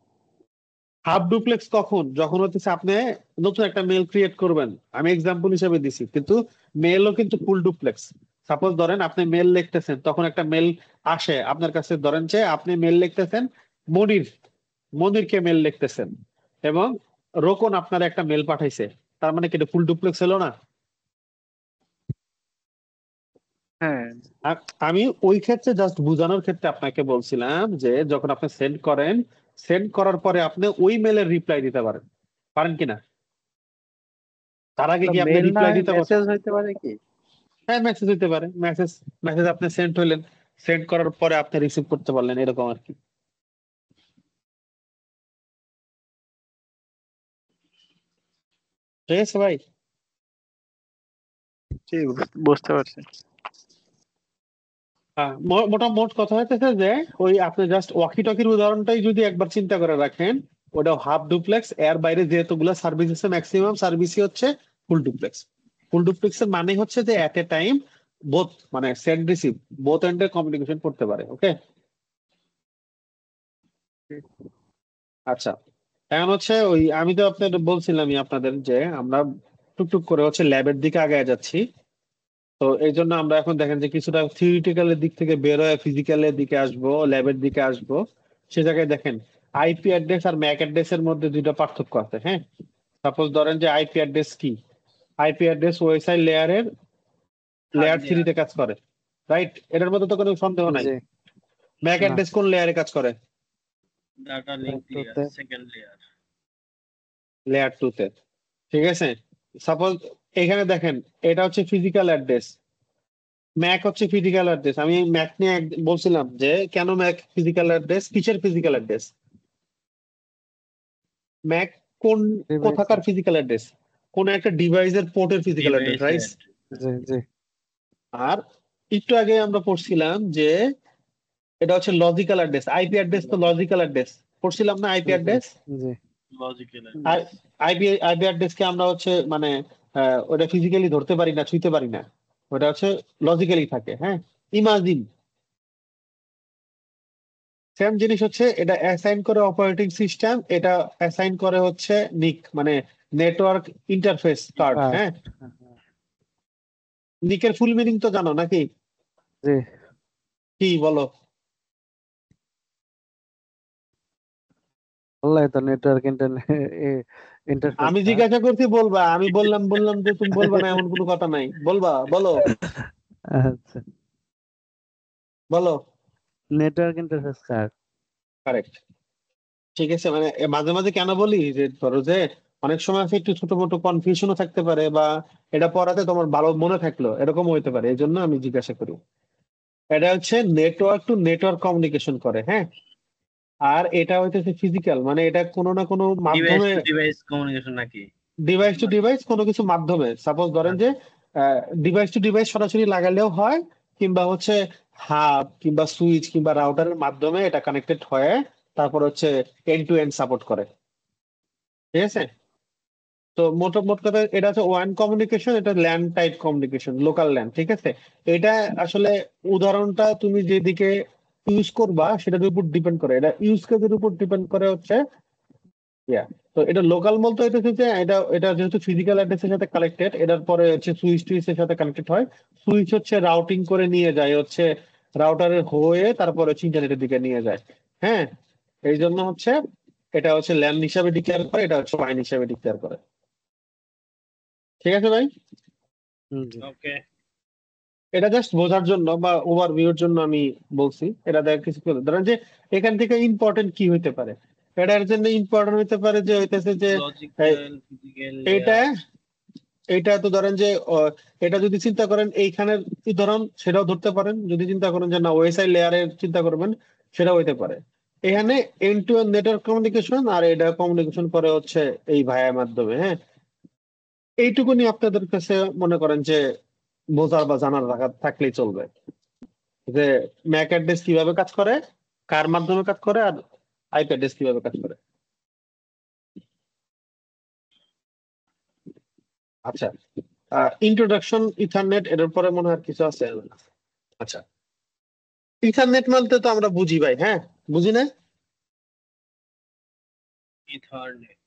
Half duplex কখন, যখন হচ্ছে আপনি নতুন একটা মেল ক্রিয়েট করবেন, আমি এক্সাম্পল হিসেবে দিছি, কিন্তু মেলও কিন্তু ফুল ডুপ্লেক্স। সাপোজ ধরেন আপনি মেল লিখতেছেন, তখন একটা মেল আসে আপনার কাছে, ধরেন যে আপনি মেল লিখতেছেন মনির, মনিরকে মেল লিখতেছেন, এবং রোকন আপনার একটা মেল পাঠাইছে, তার মানে কি এটা ফুল ডুপ্লেক্স হলো না? হ্যাঁ আমি ওই ক্ষেত্রে জাস্ট বোঝানোর ক্ষেত্রে আপনাকে বলছিলাম যে যখন আপনি সেন্ড করেন, সেন্ড করার পরে আপনি ওই মেলের রিপ্লাই দিতে পারেন, পারেন কিনা? তার আগে কি আপনি মেল না রিপ্লাই দিতে পারেন? মেসেজ হইতে পারে কি? হ্যাঁ, মেসেজ দিতে পারে, মেসেজ। মেসেজ আপনি সেন্ড হইলেন, সেন্ড করার পরে আপনি রিসিভ করতে পারলেন, এরকম আর কি। ঠিক আছে ভাই। জি বুঝতে পারছি। মোট কথা হইতেছে যে ওই আপনি জাস্ট ওয়াকি টকির উদাহরণটাই যদি একবার চিন্তা করে রাখেন, ওটা হাফ ডুপ্লেক্স, এর বাইরে যেহেতুগুলো সার্ভিস আছে ম্যাক্সিমাম সার্ভিসই হচ্ছে ফুল ডুপ্লেক্স। ফুল ডুপ্লেক্স এর মানে হচ্ছে যে এট এ টাইম বোথ মানে সেন্ড রিসিভ বোথ এন্ডে কমিউনিকেশন করতে পারে। ওকে, আচ্ছা। এখন হচ্ছে ওই আমি তো আপনাদের বলছিলামই আপনাদের যে আমরা টুকটুক করে হচ্ছে ল্যাবের দিকে আগায় যাচ্ছি। তো এই জন্য আমরা এখন দেখেন যে কিছুটা থিওরিটিক্যালের দিক থেকে বের হয়ে ফিজিক্যালের দিকে আসবো, ল্যাবের দিকে আসবো। সে জায়গায় দেখেন আইপি অ্যাড্রেস আর ম্যাক অ্যাড্রেস এর মধ্যে দুইটা পার্থক্য আছে। হ্যাঁ, সাপোজ ধরেন যে আইপি অ্যাড্রেস কি, আইপি অ্যাড্রেস ওএসআই লেয়ারের থার্ড লেয়ার লেয়ার। থ্রিতে কাজ করে, রাইট? এটার মধ্যে তো কোনো সন্দেহ নাই। জি ম্যাক না, অ্যাড্রেস কোন লেয়ারে কাজ করে? ডাটা লিংক লেয়ার, টুতে সেকেন্ড লেয়ার। লেয়ার টু তে। ঠিক আছে, সাপোজ এখানে দেখেন এটা হচ্ছে ফিজিক্যাল অ্যাড্রেস, ম্যাক হচ্ছে ফিজিক্যাল অ্যাড্রেস। আমি ম্যাক নিয়ে বলছিলাম যে কেন ম্যাক ফিজিক্যাল অ্যাড্রেস, কিসের ফিজিক্যাল অ্যাড্রেস? ম্যাক কোন ডিভাইসে। কোথাকার ফিজিক্যাল অ্যাড্রেস? কোন একটা ডিভাইসের পোর্টের ফিজিক্যাল অ্যাড্রেস, ডিভাইসের রাইট? জি জি আর একটু আগে আমরা পড়ছিলাম যে এটা হচ্ছে লজিক্যাল অ্যাড্রেস, আইপি অ্যাড্রেস তো লজিক্যাল অ্যাড্রেস পড়ছিলাম না, আইপি জি অ্যাড্রেস। জি logical address. IP IP address কে আমরা হচ্ছে মানে ওটা ফিজিক্যালি ধরতে পারি না, ছুঁতে পারি না, ওটা হচ্ছে লজিক্যালি থাকে। হ্যাঁ, ইমাজিন সেম জিনিস হচ্ছে এটা অ্যাসাইন করে অপারেটিং সিস্টেম, এটা অ্যাসাইন করে হচ্ছে নিক মানে নেটওয়ার্ক ইন্টারফেস কার্ড। কার্ড। হ্যাঁ, নিকের ফুল মিনিং তো জানো নাকি? জি কি বলো? আল্লাহ তো নেটওয়ার্ক ইন্টারনেট আমি ইন্টারফেসটা। জিজ্ঞাসা করছি বলবা, আমি বললাম বললাম যে তুমি বলবা না এমন কোনো কথা নাই, বলবা বলো আচ্ছা, বলো। Network interface card. কারেক্ট, ঠিক আছে। মানে মাঝে মাঝে কেন বলি যে ধরো যে অনেক সময় আছে একটু ছোট মোটো কনফিউশনও থাকতে পারে, বা এটা পড়াতে তোমার ভালো মনে থাকলো এরকম হইতে পারে, এই জন্য আমি জিজ্ঞাসা করি। এটা হচ্ছে নেটওয়ার্ক টু নেটওয়ার্ক কমিউনিকেশন করে, হ্যাঁ। আর এটা হইতেছে ফিজিক্যাল, মানে এটা কোনো না কোনো ডিভাইস মাধ্যমে, টু ডিভাইস কমিউনিকেশন নাকি? ডিভাইস টু ডিভাইস কোনো কিছু মাধ্যমে, সাপোজ ধরেন যে ডিভাইস টু ডিভাইস সরাসরি লাগালেও হয়, কিংবা হচ্ছে হাব কিংবা সুইচ কিংবা রাউটারের মাধ্যমে এটা কানেক্টেড হয়ে তারপর হচ্ছে এন্ড টু এন্ড সাপোর্ট করে, ঠিক আছে। তো মোট কথা এটা হচ্ছে ওয়ান কমিউনিকেশন, এটা land type communication, local land, ঠিক আছে। এটা আসলে উদাহরণটা তুমি যেদিকে ইউজ করবা সেটার উপর ডিপেন্ড করে, এটা ইউজ কেসের উপর ডিপেন্ড করে হচ্ছে ইয়া। তো এটা লোকাল বলতে হইতেছে যে এটা এটা যেহেতু ফিজিক্যাল অ্যাড্রেসের সাথে কানেক্টেড, এটার পরে হচ্ছে সুইচ টুইচের সাথে কানেক্টেড হয়। সুইচ হচ্ছে রাউটিং করে নিয়ে যায় হচ্ছে রাউটারের হয়ে, তারপরে হচ্ছে ইন্টারনেটের দিকে নিয়ে যায়, হ্যাঁ। এই জন্য হচ্ছে এটা হচ্ছে ল্যান হিসাবে ডিক্লেয়ার করে, এটা হচ্ছে ওয়াইন হিসাবে ডিক্লেয়ার করে, ঠিক আছে ভাই। জি। ওকে। এটা জাস্ট বোঝার জন্য বা ওভারভিউর জন্য আমি বলছি। এটা দেখ কিছু করে ধরেন যে এখান থেকে ইম্পর্টেন্ট কি হইতে পারে, এটার জন্য ইম্পর্টেন্ট হইতে পারে যে হইতেছে যে এই, লজিক্যাল ফিজিক্যাল এইটা লেয়ার। এইটা তো ধরেন যে এটা যদি চিন্তা করেন এইখানের উদাহরণ সেটাও ধরতে পারেন, যদি চিন্তা করেন যে না ওএসআই লেয়ারের চিন্তা করবেন সেটাও হইতে পারে। এখানে end to end network communication, আর এটা কমিউনিকেশন করে হচ্ছে এই ভাইয়ের মাধ্যমে, হ্যাঁ। এইটুকুনি আপনাদের কাছে মনে করেন যে বোঝার বা জানার রাখা থাকলেই চলবে, যে ম্যাক অ্যাড্রেস কিভাবে কাজ করে, কার মাধ্যমে কাজ করে, আর আইপি অ্যাড্রেস কিভাবে কাজ করে। আচ্ছা, ইন্ট্রোডাকশন ইথারনেট, এর পরে মনে হয় আর কিছু আছে। আচ্ছা, ইথারনেট বলতে তো আমরা বুঝি ভাই, হ্যাঁ, বুঝি না? ইথারনেট।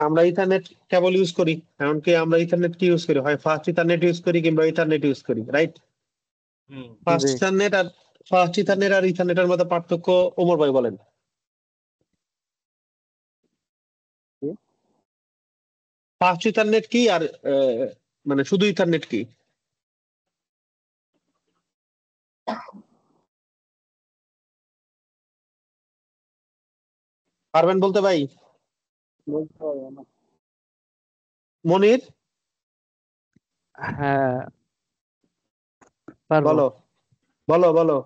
আমরা ইথারনেট কেবল ইউজ করি, এমনকি আমরা ইথারনেট কি ইউজ করি, হয় ফাস্ট ইথারনেট ইউজ করি কিংবা ইথারনেট ইউজ করি, রাইট। হুম। ফাস্ট জি। ইথারনেট আর ফাস্ট ইথারনেট আর ইথারনেটের মধ্যে পার্থক্য ওমর ভাই বলেন। ফাস্ট ইথারনেট কি আর মানে শুধু ইথারনেট কি? পারবেন বলতে ভাই? বলতে পারবো না। মনির হ্যাঁ, পারবো। বলো বলো বলো।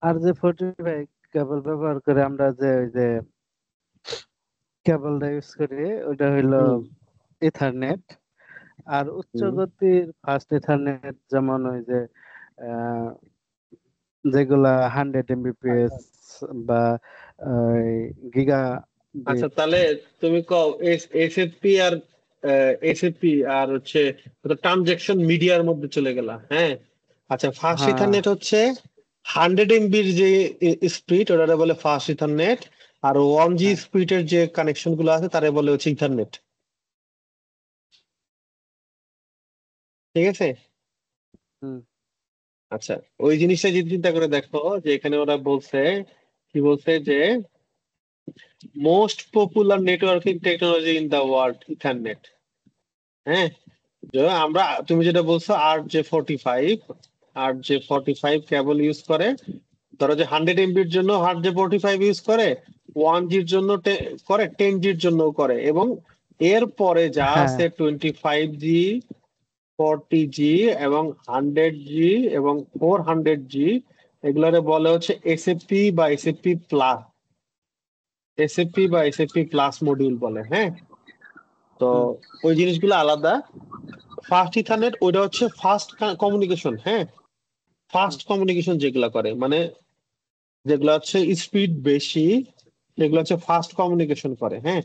আর যে 45 কেবল ব্যবহার করে আমরা যে ওই যে কেবলটা ইউজ করি, ওটা হইলো হুম ইথারনেট। আর উচ্চ হুম। গতির ফাস্ট ইথারনেট, যেমন ওই যে আহ, যেগুলা 100 Mbps বা গিগা আচ্ছা, বিট। তাহলে তুমি কও এসএফপি আর এসএফপি আর হচ্ছে ট্রানজেকশন মিডিয়ার মধ্যে চলে গেলা, হ্যাঁ। আচ্ছা, ফাস্ট হ্যাঁ, ইথারনেট হচ্ছে 100 MBর যে স্পিড ওটা বলে ফাস্ট ইথারনেট, আর 1G হ্যাঁ। স্পিডের যে কানেকশন গুলো আছে তারে বলে হচ্ছে ইথারনেট, ঠিক আছে। হুম। আচ্ছা, ওই জিনিসটা যদি চিন্তা করে দেখো যে এখানে ওরা বলছে কি, বলছে যে most popular networking technology in the world ethernet, হ্যাঁ। যে আমরা, তুমি যেটা বলছো আর জে 45 কেবল ইউজ করে, ধরো যে 100 MBর জন্য আর জে 45 ইউজ করে, 1Gর জন্য করে, 10Gর জন্য করে, এবং এর পরে যা হ্যাঁ, আছে 25G, 40G এবং 100G এবং 400G, এগুলারে বলে হচ্ছে এসএফপি বা এসএফপি প্লাস, এসএফপি বা এসএফপি প্লাস মডিউল বলে, হ্যাঁ। তো হুম, ওই জিনিসগুলো আলাদা। ফাস্ট ইথারনেট ওইটা হচ্ছে ফাস্ট কমিউনিকেশন, হ্যাঁ। হুম। ফাস্ট কমিউনিকেশন যেগুলা করে, মানে যেগুলো হচ্ছে স্পিড বেশি, সেগুলো হচ্ছে ফাস্ট কমিউনিকেশন করে, হ্যাঁ।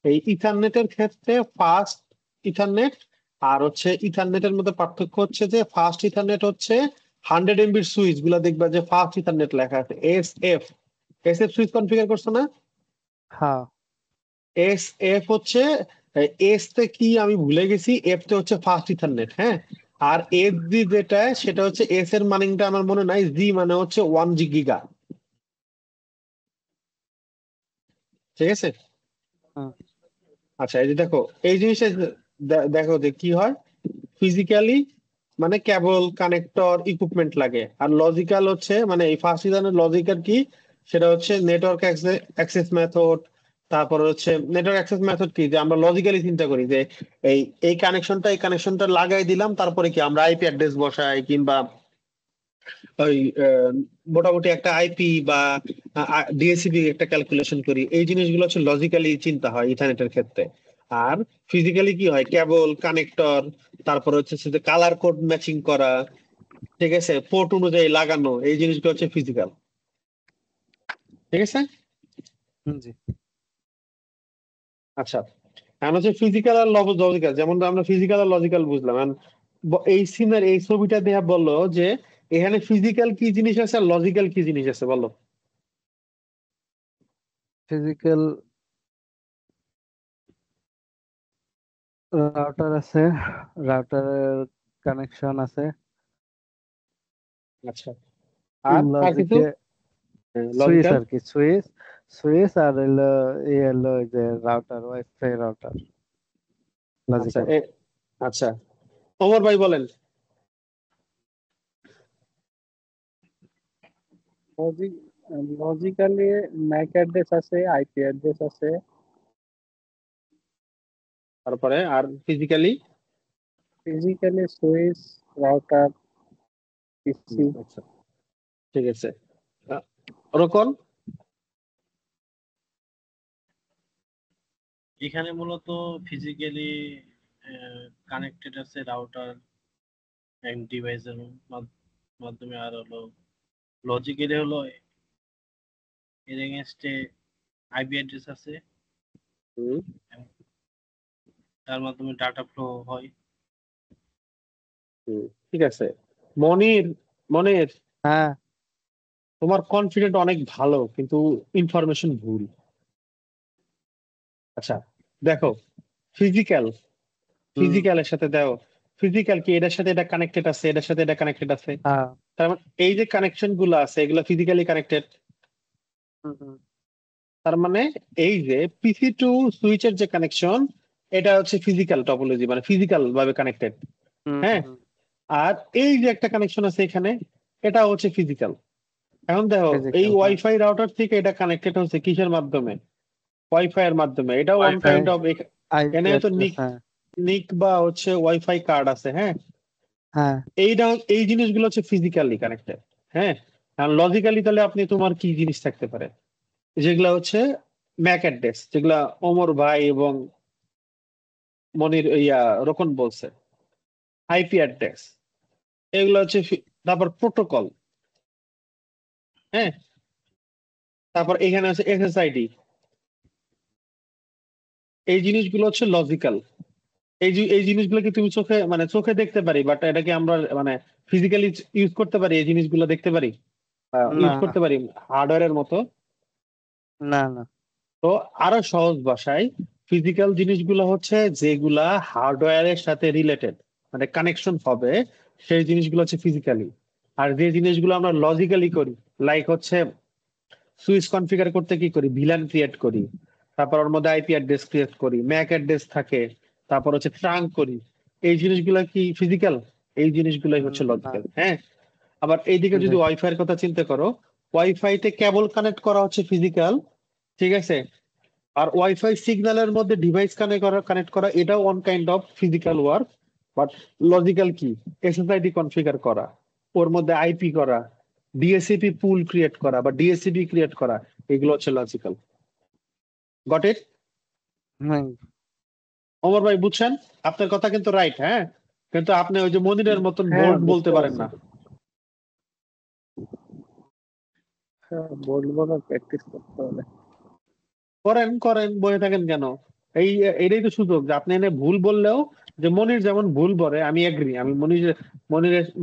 এই ইথারনেটের ক্ষেত্রে ফাস্ট ইথারনেট আর হচ্ছে ইথারনেটের মধ্যে পার্থক্য হচ্ছে যে ফাস্ট ইথারনেট হচ্ছে 100 MBর সুইচ গুলা দেখবা যে ফাস্ট ইথারনেট লেখা আছে এস এফ সুইচ কনফিগার করছো না? হ্যাঁ, এস এফ হচ্ছে, এস তে কি আমি ভুলে গেছি, এফ তে হচ্ছে ফাস্ট ইথারনেট, হ্যাঁ। আর এস জি যেটা সেটা হচ্ছে, এস এর মানিংটা আমার মনে নাই, জি মানে হচ্ছে 1G গিগা, ঠিক আছে। হুম। আচ্ছা এই যে দেখো এই জিনিসটা দেখো যে কি হয় ফিজিক্যালি মানে কেবল কানেক্টর ইকুইপমেন্ট লাগে, আর লজিক্যাল হচ্ছে মানে এই ফার্স্ট ইধানের লজিক্যাল কি সেটা হচ্ছে নেটওয়ার্ক অ্যাক্সেস মেথড। তারপর হচ্ছে নেটওয়ার্ক অ্যাক্সেস মেথড কি যে আমরা লজিক্যালি চিন্তা করি যে এই কানেকশনটা লাগাই দিলাম, তারপরে কি আমরা আইপি অ্যাড্রেস বসাই কিংবা ওই মোটামুটি একটা আইপি বা ডিএসসিপি একটা ক্যালকুলেশন করি, এই জিনিসগুলো হচ্ছে লজিক্যালি চিন্তা হয় ইথারনেটের ক্ষেত্রে। আর ফিজিক্যালি কি হয় কেবল কানেক্টর, তারপর হচ্ছে সেটা কালার কোড ম্যাচিং করা, ঠিক আছে, পোর্ট অনুযায়ী লাগানো, এই জিনিসগুলো হচ্ছে ফিজিক্যাল। ঠিক আছে। জি। আচ্ছা এখন হচ্ছে ফিজিক্যাল আর লজিক্যাল, যেমন আমরা ফিজিক্যাল আর লজিক্যাল বুঝলাম। এখন এই সিনের এই ছবিটা দেয়া বললো যে এখানে ফিজিক্যাল কি জিনিস আছে আর লজিক্যাল কি জিনিস আছে বলো। ফিজিক্যাল রাউটার আছে, রাউটারের কানেকশন আছে। আচ্ছা আর কিছু লজিকে সুইচ লজিক্যাল। আর কি, সুইচ সুইচ আর হলো হলো ওই যে রাউটার, ওয়াইফাই রাউটার আচ্ছা লজিক্যাল। আচ্ছা ওমর ভাই বলেন। লজিক লজিক্যালি ম্যাক অ্যাড্রেস আছে, আইপি অ্যাড্রেস আছে। তারপরে আর ফিজিক্যালি। ফিজিক্যালি সুইচ, রাউটার, পিসি। আচ্ছা ঠিক আছে। আহ, রোকন। এখানে মূলত ফিজিক্যালি কানেক্টেড আছে রাউটার এন্ড ডিভাইসের মাধ্যমে, আর হলো লজিক্যালি হলো এর এগেনস্টে আইপি অ্যাড্রেস আছে, হুম, তার মাধ্যমে ডাটা ফ্লো হয়। ঠিক আছে। মনির, মনির হ্যাঁ। তোমার কনফিডেন্ট অনেক ভালো কিন্তু ইনফরমেশন ভুল। আচ্ছা দেখো ফিজিক্যাল, হুম। ফিজিক্যালের সাথে দাও ফিজিক্যাল কি এটার সাথে এটা কানেক্টেড আছে, এটার সাথে এটা কানেক্টেড আছে, হ্যাঁ। তার মানে এই যে কানেকশন গুলো আছে এগুলো ফিজিক্যালি কানেক্টেড। হুম, হুম, তার মানে এই যে পিসি টু সুইচের যে কানেকশন এটা হচ্ছে ফিজিক্যাল টপোলজি, মানে ফিজিক্যাল ভাবে কানেক্টেড। হুম, হ্যাঁ, হুম। আর এই যে একটা কানেকশন আছে এখানে এটা হচ্ছে ফিজিক্যাল। এখন দেখো এই ফিজিক্যাল, হ্যাঁ। ওয়াইফাই রাউটার থেকে এটা কানেক্টেড হচ্ছে কিসের মাধ্যমে, ওয়াইফাই এর মাধ্যমে। এটা one wifi, kind of IP এখানে তো অ্যাড্রেস, নিক হ্যাঁ। নিক বা হচ্ছে ওয়াইফাই কার্ড আছে। হ্যাঁ, হ্যাঁ। এইটা এই জিনিসগুলো হচ্ছে ফিজিক্যালি কানেক্টেড। হ্যাঁ, আর লজিক্যালি তাহলে আপনি তোমার কি জিনিস থাকতে পারে যেগুলা হচ্ছে ম্যাক অ্যাড্রেস, যেগুলা ওমর ভাই এবং মনির রোকন বলছে, আইপি অ্যাড্রেস, এগুলো হচ্ছে তারপর প্রোটোকল। হ্যাঁ, তারপর এখানে আছে এসএসআইডি, এই জিনিসগুলো হচ্ছে লজিক্যাল। এই জিনিসগুলো কি তুমি চোখে মানে চোখে দেখতে পারি, বাট এটাকে আমরা মানে ফিজিক্যালি ইউজ করতে পারি, এই জিনিসগুলো দেখতে পারি, না, ইউজ করতে পারি হার্ডওয়্যারের মতো। না, না। তো আরো সহজ ভাষায় ফিজিক্যাল জিনিসগুলো হচ্ছে যেগুলা হার্ডওয়্যারের সাথে রিলেটেড মানে কানেকশন হবে, সেই জিনিসগুলো হচ্ছে ফিজিক্যালি। আর যে জিনিসগুলো আমরা লজিক্যালি করি লাইক হচ্ছে সুইচ কনফিগার করতে কি করি, ভিলান ক্রিয়েট করি, তারপর ওর মধ্যে আইপি অ্যাড্রেস ক্রিয়েট করি, ম্যাক অ্যাড্রেস থাকে, তারপর হচ্ছে ট্রাঙ্ক করি, এই জিনিসগুলো কি ফিজিক্যাল? এই জিনিসগুলোই হচ্ছে না। লজিক্যাল। হ্যাঁ, আবার এইদিকে জি। যদি ওয়াইফাই এর কথা চিন্তা করো, ওয়াইফাইতে কেবল কানেক্ট করা হচ্ছে ফিজিক্যাল, ঠিক আছে, আর ওয়াইফাই সিগন্যালের মধ্যে ডিভাইস কানেক্ট করা এটাও one kind of physical work. But logical কি, এসএসআইডি কনফিগার করা, ওর মধ্যে আইপি করা, ডিএসসিপি পুল ক্রিয়েট করা বা ডিএসসিপি ক্রিয়েট করা, এগুলো হচ্ছে লজিক্যাল। Got it? হুম। অমর ভাই বুঝছেন? আপনার কথা কিন্তু রাইট। হ্যাঁ, কিন্তু আপনি ওই যে মনিরের মতন হ্যাঁ, বোল্ড বলতে বুঝতে পারেন পারছি। না। হ্যাঁ, বলবো না, প্র্যাকটিস করতে হবে। করেন করেন, বসে থাকেন কেন? এই এটাই তো সুযোগ যে আপনি এনে ভুল বললেও, যে মনির যেমন ভুল বলে আমি এগ্রি, আমি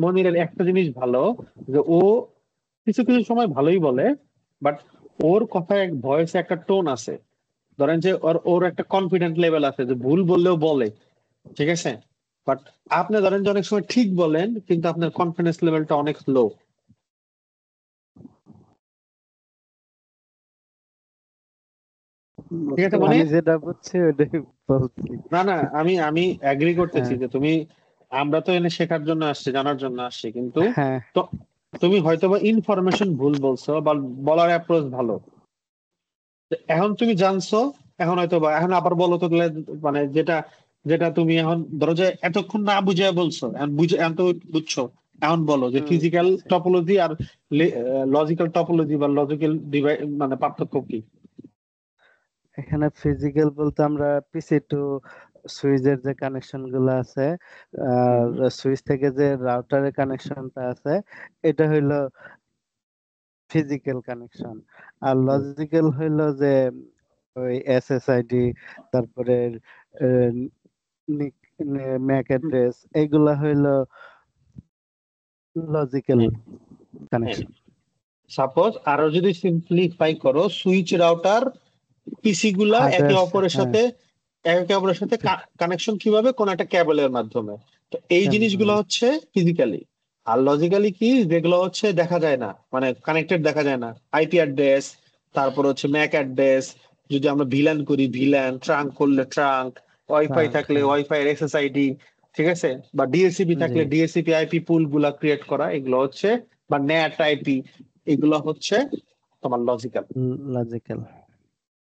মনিরের একটা জিনিস ভালো যে ও কিছু কিছু সময় ভালোই বলে, বাট ওর কথায় ভয়েসে একটা টোন আছে, ধরেন যে ওর ওর একটা কনফিডেন্ট লেভেল আছে যে ভুল বললেও বলে, ঠিক আছে। বাট আপনি ধরেন যে অনেক সময় ঠিক বলেন কিন্তু আপনার কনফিডেন্স লেভেলটা অনেক লো। ঠিক আছে বুঝতে মনে আমি যেটা বুঝছি ওটাই বলছি। না না আমি আমি এগ্রি করতেছি হ্যাঁ যে তুমি আমরা তো এনে শেখার জন্য আসছি জানার জন্য আসছি কিন্তু হ্যাঁ তো তুমি হয়তোবা ইনফরমেশন ভুল বলছো বা বলার অ্যাপ্রোচ ভালো তো এখন তুমি জানছো এখন হয়তোবা এখন আবার বলো তো তাহলে মানে যেটা যেটা তুমি এখন ধরো যে এতক্ষণ না বুঝে বলছো এখন বুঝে এখন তো বুঝছো এখন বলো যে ফিজিক্যাল টপোলজি আর লজিক্যাল টপোলজি বা লজিক্যাল ডিভাইস মানে পার্থক্য কি? এখানে ফিজিক্যাল বলতে আমরা পিসি টু সুইচের যে কানেকশন গুলো আছে আর হুম, সুইচ থেকে যে রাউটারের কানেকশনটা আছে এটা হইলো ফিজিক্যাল কানেকশন। আর হুম, লজিক্যাল হইলো যে ওই এসএসআইডি তারপরে ম্যাক হুম, অ্যাড্রেস এইগুলা হইলো লজিক্যাল হ্যাঁ হ্যাঁ কানেকশন। সাপোজ আরো যদি সিম্পলিফাই করো সুইচ রাউটার পিসি গুলা একে হার্ডওয়্যার অপরের হ্যাঁ সাথে একে অপরের সাথে কানেকশন কিভাবে কোন একটা ক্যাবলের মাধ্যমে তো এই জিনিসগুলো হ্যাঁ হচ্ছে ফিজিক্যালি আর লজিক্যালি কি যেগুলো হচ্ছে দেখা যায় না মানে কানেক্টেড দেখা যায় না আইপি অ্যাড্রেস তারপর হচ্ছে ম্যাক অ্যাড্রেস যদি আমরা ভিল্যান করি ভিল্যান ট্রাঙ্ক করলে ট্রাঙ্ক ওয়াইফাই ট্রাঙ্ক থাকলে হ্যাঁ ওয়াইফাই এর এসএসআইডি ঠিক আছে বা ডিএসসিপি জি থাকলে ডিএসসিপি আইপি পুল গুলা ক্রিয়েট করা এগুলো হচ্ছে বা ন্যাট আইপি এগুলো হচ্ছে তোমার লজিক্যাল। লজিক্যাল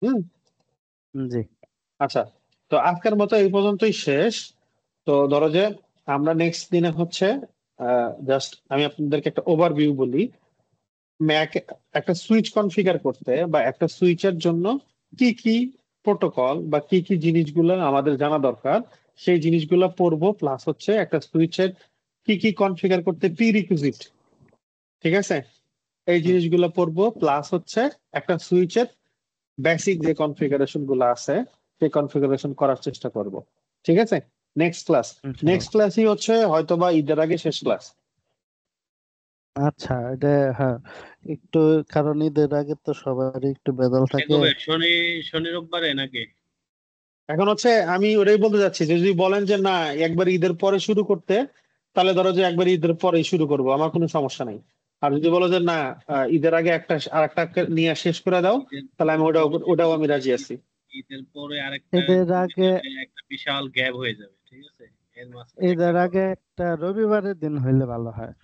হুম জি আচ্ছা তো আজকের মতো এই পর্যন্তই শেষ তো ধরো যে আমরা নেক্সট দিনে হচ্ছে জাস্ট আমি আপনাদেরকে একটা ওভারভিউ বলি ম্যাক একটা সুইচ কনফিগার করতে বা একটা সুইচের জন্য কি কি প্রোটোকল বা কি কি জিনিসগুলো আমাদের জানা দরকার সেই জিনিসগুলো পড়বো প্লাস হচ্ছে একটা সুইচের কি কি কনফিগার করতে প্রি রিকুইজিট ঠিক আছে এই হুম, জিনিসগুলো পড়বো প্লাস হচ্ছে একটা সুইচের বেসিক যে কনফিগারেশন গুলো আছে সেই কনফিগারেশন করার চেষ্টা করব ঠিক আছে নেক্সট ক্লাস নেক্সট ইনশাআল্লাহ। ক্লাসই হচ্ছে হয়তোবা ঈদের আগে শেষ ক্লাস। আচ্ছা এটা হ্যাঁ একটু কারণ ঈদের আগে তো সবারই একটু বেজাল থাকে। কবে শনি শনি রোববারে নাকি? এখন হচ্ছে আমি ওটাই বলতে যাচ্ছি যে যদি বলেন যে না একবার ঈদের পরে শুরু করতে তাহলে ধরো যে একবার ঈদের পরেই শুরু করব আমার কোনো সমস্যা নাই আর যদি বলো যে না ঈদের আগে একটা আর একটা নিয়ে শেষ করে দাও ঈদের তাহলে আমি ওটাও পরে ওটাও আমি রাজি আছি। ঈদের পরে আরেকটা ঈদের দিলে আগে একটা বিশাল গ্যাপ হয়ে যাবে, ঠিক আছে? এর মাঝখানে একটা ঈদের আগে একটা রবিবারের দিন হইলে ভালো হয়,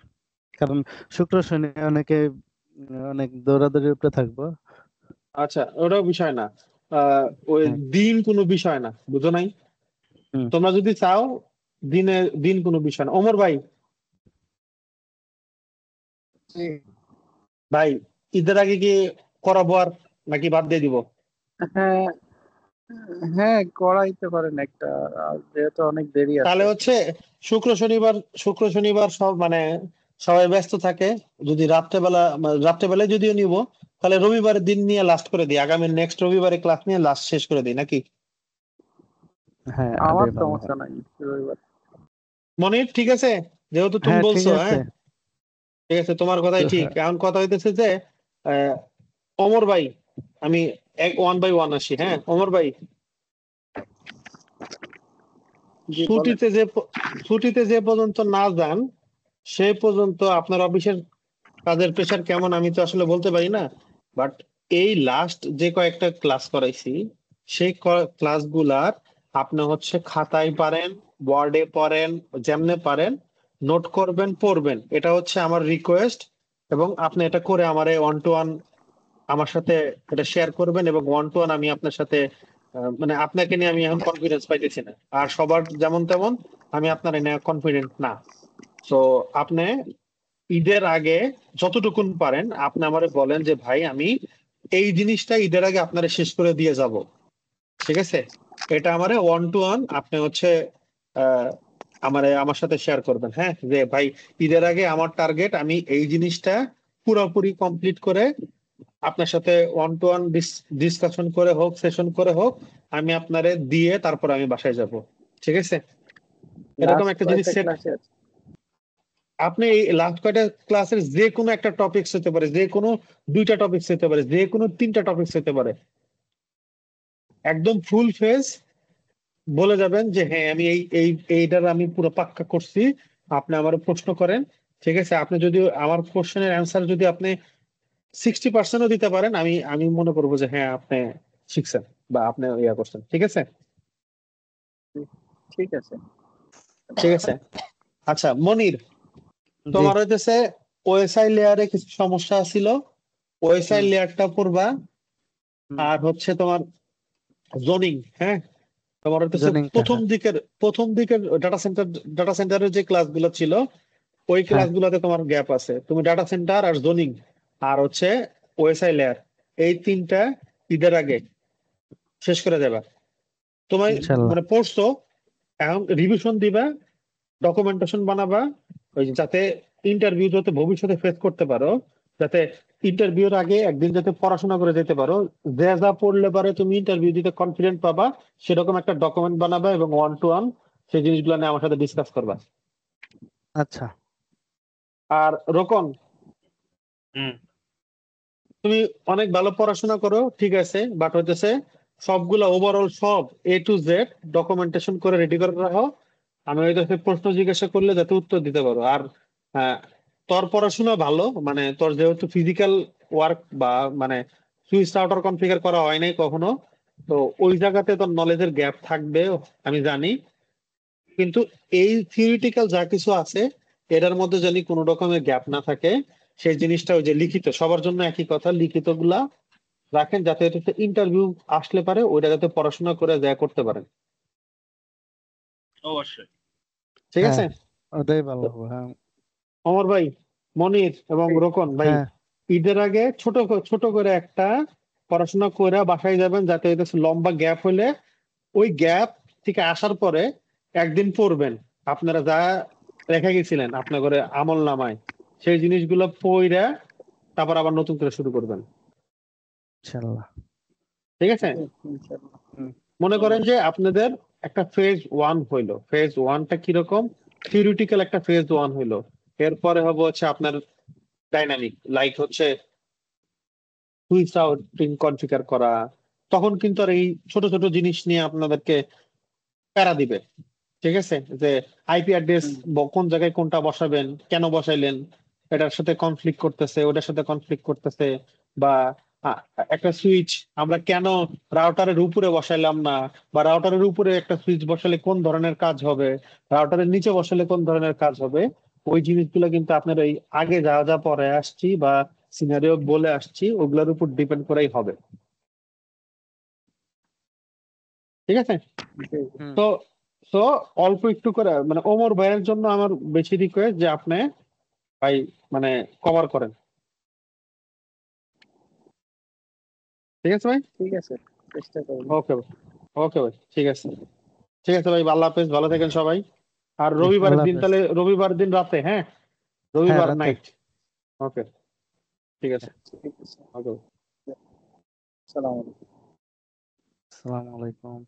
কারণ শুক্র শনি অনেকে অনেক দৌড়াদৌড়ির উপরে থাকবো। আচ্ছা ওটাও বিষয় না আহ ওই হ্যাঁ দিন কোনো বিষয় না বুঝো নাই হুম তোমরা যদি চাও দিন কোনো বিষয় না ওমর ভাই জি। ভাই ঈদের আগে কি করাবো আর নাকি বাদ দিয়ে দিব? হ্যাঁ, হ্যাঁ করাইতে পারেন একটা, আর যেহেতু অনেক দেরি তাহলে আছে। হচ্ছে শুক্র শনিবার সব মানে সবাই ব্যস্ত থাকে যদি রাত্রেবেলায় যদিও নিব তাহলে রবিবারের দিন নিয়ে লাস্ট করে দিই আগামী নেক্সট রবিবারে ক্লাস নিয়ে লাস্ট শেষ করে দিই নাকি? হ্যাঁ আমার এটাই ভালো সমস্যা হয়। নাই রবিবার। মনির ঠিক আছে যেহেতু তুমি হ্যাঁ ঠিক বলছো আছে। হ্যাঁ ঠিক আছে তোমার তো কথাই ঠিক হ্যাঁ, এখন কথা হইতেছে যে আহ, অমর ভাই আমি এক ওয়ান বাই ওয়ান আসি হ্যাঁ অমর ভাই জি বলেন। ছুটিতে যে ছুটিতে যে পর্যন্ত না যান সেই পর্যন্ত আপনার অফিসের কাজের প্রেশার কেমন আমি তো আসলে বলতে পারি না বাট এই লাস্ট যে কয়েকটা ক্লাস করাইছি সেই ক্লাসগুলার আপনি হচ্ছে খাতায় পারেন বোর্ডে পড়েন যেমনে পারেন নোট করবেন পড়বেন এটা হচ্ছে আমার রিকোয়েস্ট এবং আপনি এটা করে আমারে ওয়ান টু ওয়ান আমার সাথে এটা শেয়ার করবেন এবং ওয়ান টু ওয়ান আমি আপনার সাথে মানে আপনাকে নিয়ে আমি এখন কনফিডেন্স পাইতেছি না আর সবার যেমন তেমন আমি আপনার নিয়ে কনফিডেন্ট না তো আপনি ঈদের আগে যতটুকুন পারেন আপনি আমারে বলেন যে ভাই আমি এই জিনিসটা ঈদের আগে আপনারা শেষ করে দিয়ে যাব ঠিক আছে এটা আমারে ওয়ান টু ওয়ান আপনি হচ্ছে আহ আমার সাথে শেয়ার করবেন হ্যাঁ যে ভাই ঈদের আগে আমার টার্গেট আমি এই জিনিসটা পুরোপুরি কমপ্লিট করে আপনার সাথে ওয়ান টু ওয়ান ডিসকাশন করে হোক সেশন করে হোক আমি আপনারে দিয়ে তারপর আমি বাসায় যাব ঠিক আছে এরকম লাস্ট একটা জিনিস কয়টা সেট ক্লাসে আছে? আপনি এই লাস্ট কয়টা ক্লাসের যে কোনো একটা টপিকস হতে পারে যে কোনো দুইটা টপিকস হতে পারে যে কোনো তিনটা টপিকস হতে পারে একদম ফুল ফেজ বলে যাবেন যে হ্যাঁ আমি এইটার আমি পুরো পাক্কা করছি আপনি আমার প্রশ্ন করেন ঠিক আছে আপনি যদি আমার কোশ্চেনের অ্যান্সার যদি আপনি 60%ও দিতে পারেন আমি আমি মনে করবো যে হ্যাঁ আপনি শিখছেন বা আপনি ইয়া করছেন, ঠিক আছে? ঠিক আছে। ঠিক আছে, আচ্ছা মনির, জি। তোমার হইতেছে ওএসআই লেয়ারে কিছু সমস্যা ছিল, ওএসআই লেয়ারটা পড়বা। আর হচ্ছে তোমার জোনিং, হ্যাঁ, তোমার হচ্ছে জোনিংটা, হ্যাঁ। প্রথম দিকের ডাটা সেন্টারের যে ক্লাসগুলো ছিল ওই হ্যাঁ। ক্লাসগুলোতে তোমার গ্যাপ আছে। তুমি ডাটা সেন্টার আর জোনিং আর হচ্ছে ওএসআই লেয়ার এই তিনটা ঈদের আগে শেষ করে দেবা। তোমার ইনশাল্লাহ। মানে পড়ছো, এখন রিভিশন দিবা, ডকুমেন্টেশন বানাবা, ওই যে যাতে ইন্টারভিউ যাতে ভবিষ্যতে ফেস করতে পারো, যাতে ইন্টারভিউর আগে একদিন যাতে পড়াশোনা করে যেতে পারো, যে যা পড়লে পারে তুমি ইন্টারভিউ দিতে কনফিডেন্ট পাবা, সেরকম একটা ডকুমেন্ট বানাবা এবং 1-to-1 সেই জিনিসগুলো নিয়ে আমার সাথে ডিসকাস করবা। আচ্ছা। আর রোকন, তুমি অনেক ভালো পড়াশোনা করো, ঠিক আছে, বাট হইতেছে সবগুলা ওভারঅল সব A to Z ডকুমেন্টেশন করে রেডি করে রাখো। আমি হইতেছে প্রশ্ন জিজ্ঞাসা করলে যাতে উত্তর দিতে পারো। আর আহ, তোর পড়াশোনা ভালো, মানে তোর যেহেতু ফিজিক্যাল ওয়ার্ক বা মানে সুইচ রাউটার কনফিগার করা হয় নাই কখনো, তো ওই জায়গাতে তোর নলেজের গ্যাপ থাকবে আমি জানি। কিন্তু এই থিওরিটিক্যাল যা কিছু আছে এটার মধ্যে জানি কোনো রকমের গ্যাপ না থাকে। সেই জিনিসটা ওই যে লিখিত, সবার জন্য একই কথা, লিখিত গুলা রাখেন যাতে এটা ইন্টারভিউ আসলে পারে ওইটা যাতে পড়াশোনা করে যা করতে পারেন। অবশ্যই। ঠিক হ্যাঁ, আছে, ওটাই ভালো হবে। হ্যাঁ। অমর ভাই, মনির এবং রোকন ভাই, হ্যাঁ। ঈদের আগে ছোট করে একটা পড়াশোনা করে বাসায় যাবেন, যাতে এটা লম্বা গ্যাপ হলে ওই গ্যাপ থেকে আসার পরে একদিন পড়বেন, আপনারা যা রেখে গেছিলেন আপনার ঘরে আমল নামায়, সেই জিনিসগুলো পড়া তারপর আবার নতুন করে শুরু করবেন। ইনশাল্লাহ। ঠিক আছে, ইনশাআল্লাহ। মনে করেন যে অবশ্যই। আপনাদের একটা ফেজ 1 হইলো, ফেজ 1টা কিরকম, থিওরিটিক্যাল একটা ফেজ 1 হইলো। এরপরে হবে হচ্ছে আপনার ডাইনামিক, লাইক হচ্ছে সুইচ রাউটিং কনফিগার করা। তখন কিন্তু আর এই ছোট ছোট জিনিস নিয়ে আপনাদেরকে প্যারা দিবে। ঠিক আছে, যে আইপি অ্যাড্রেস কোন জায়গায় কোনটা বসাবেন, কেন বসাইলেন, এটার সাথে কনফ্লিক্ট করতেছে, ওটার সাথে কনফ্লিক্ট করতেছে, বা একটা সুইচ আমরা কেন রাউটারের উপরে বসাইলাম না, বা রাউটারের উপরে একটা সুইচ বসালে কোন ধরনের কাজ হবে, রাউটারের নিচে বসালে কোন ধরনের কাজ হবে, ওই জিনিসগুলো কিন্তু আপনার ওই আগে যা যা পরে আসছি বা সিনারিও বলে আসছি ওগুলোর উপর ডিপেন্ড করেই হবে। ঠিক আছে, তো তো অল্প একটু করে মানে ওমর ভাইয়ের জন্য আমার বেশি রিকোয়েস্ট যে আপনি ভাই মানে কভার করেন। ঠিক আছে ভাই, ঠিক আছে, চেষ্টা করব। ওকে ভাই, ওকে ভাই, ঠিক আছে, ঠিক আছে ভাই, আল্লাহ হাফেজ, ভালো থাকেন সবাই। আর জি, রবিবারের আল্লাহ দিন হাফেজ। তাহলে রবিবার দিন রাতে, হ্যাঁ, হ্যাঁ, রবিবার রাতে। নাইট। ওকে, ঠিক আছে, ঠিক আছে। ওকে। সালাম আলাইকুম। আসসালামু আলাইকুম।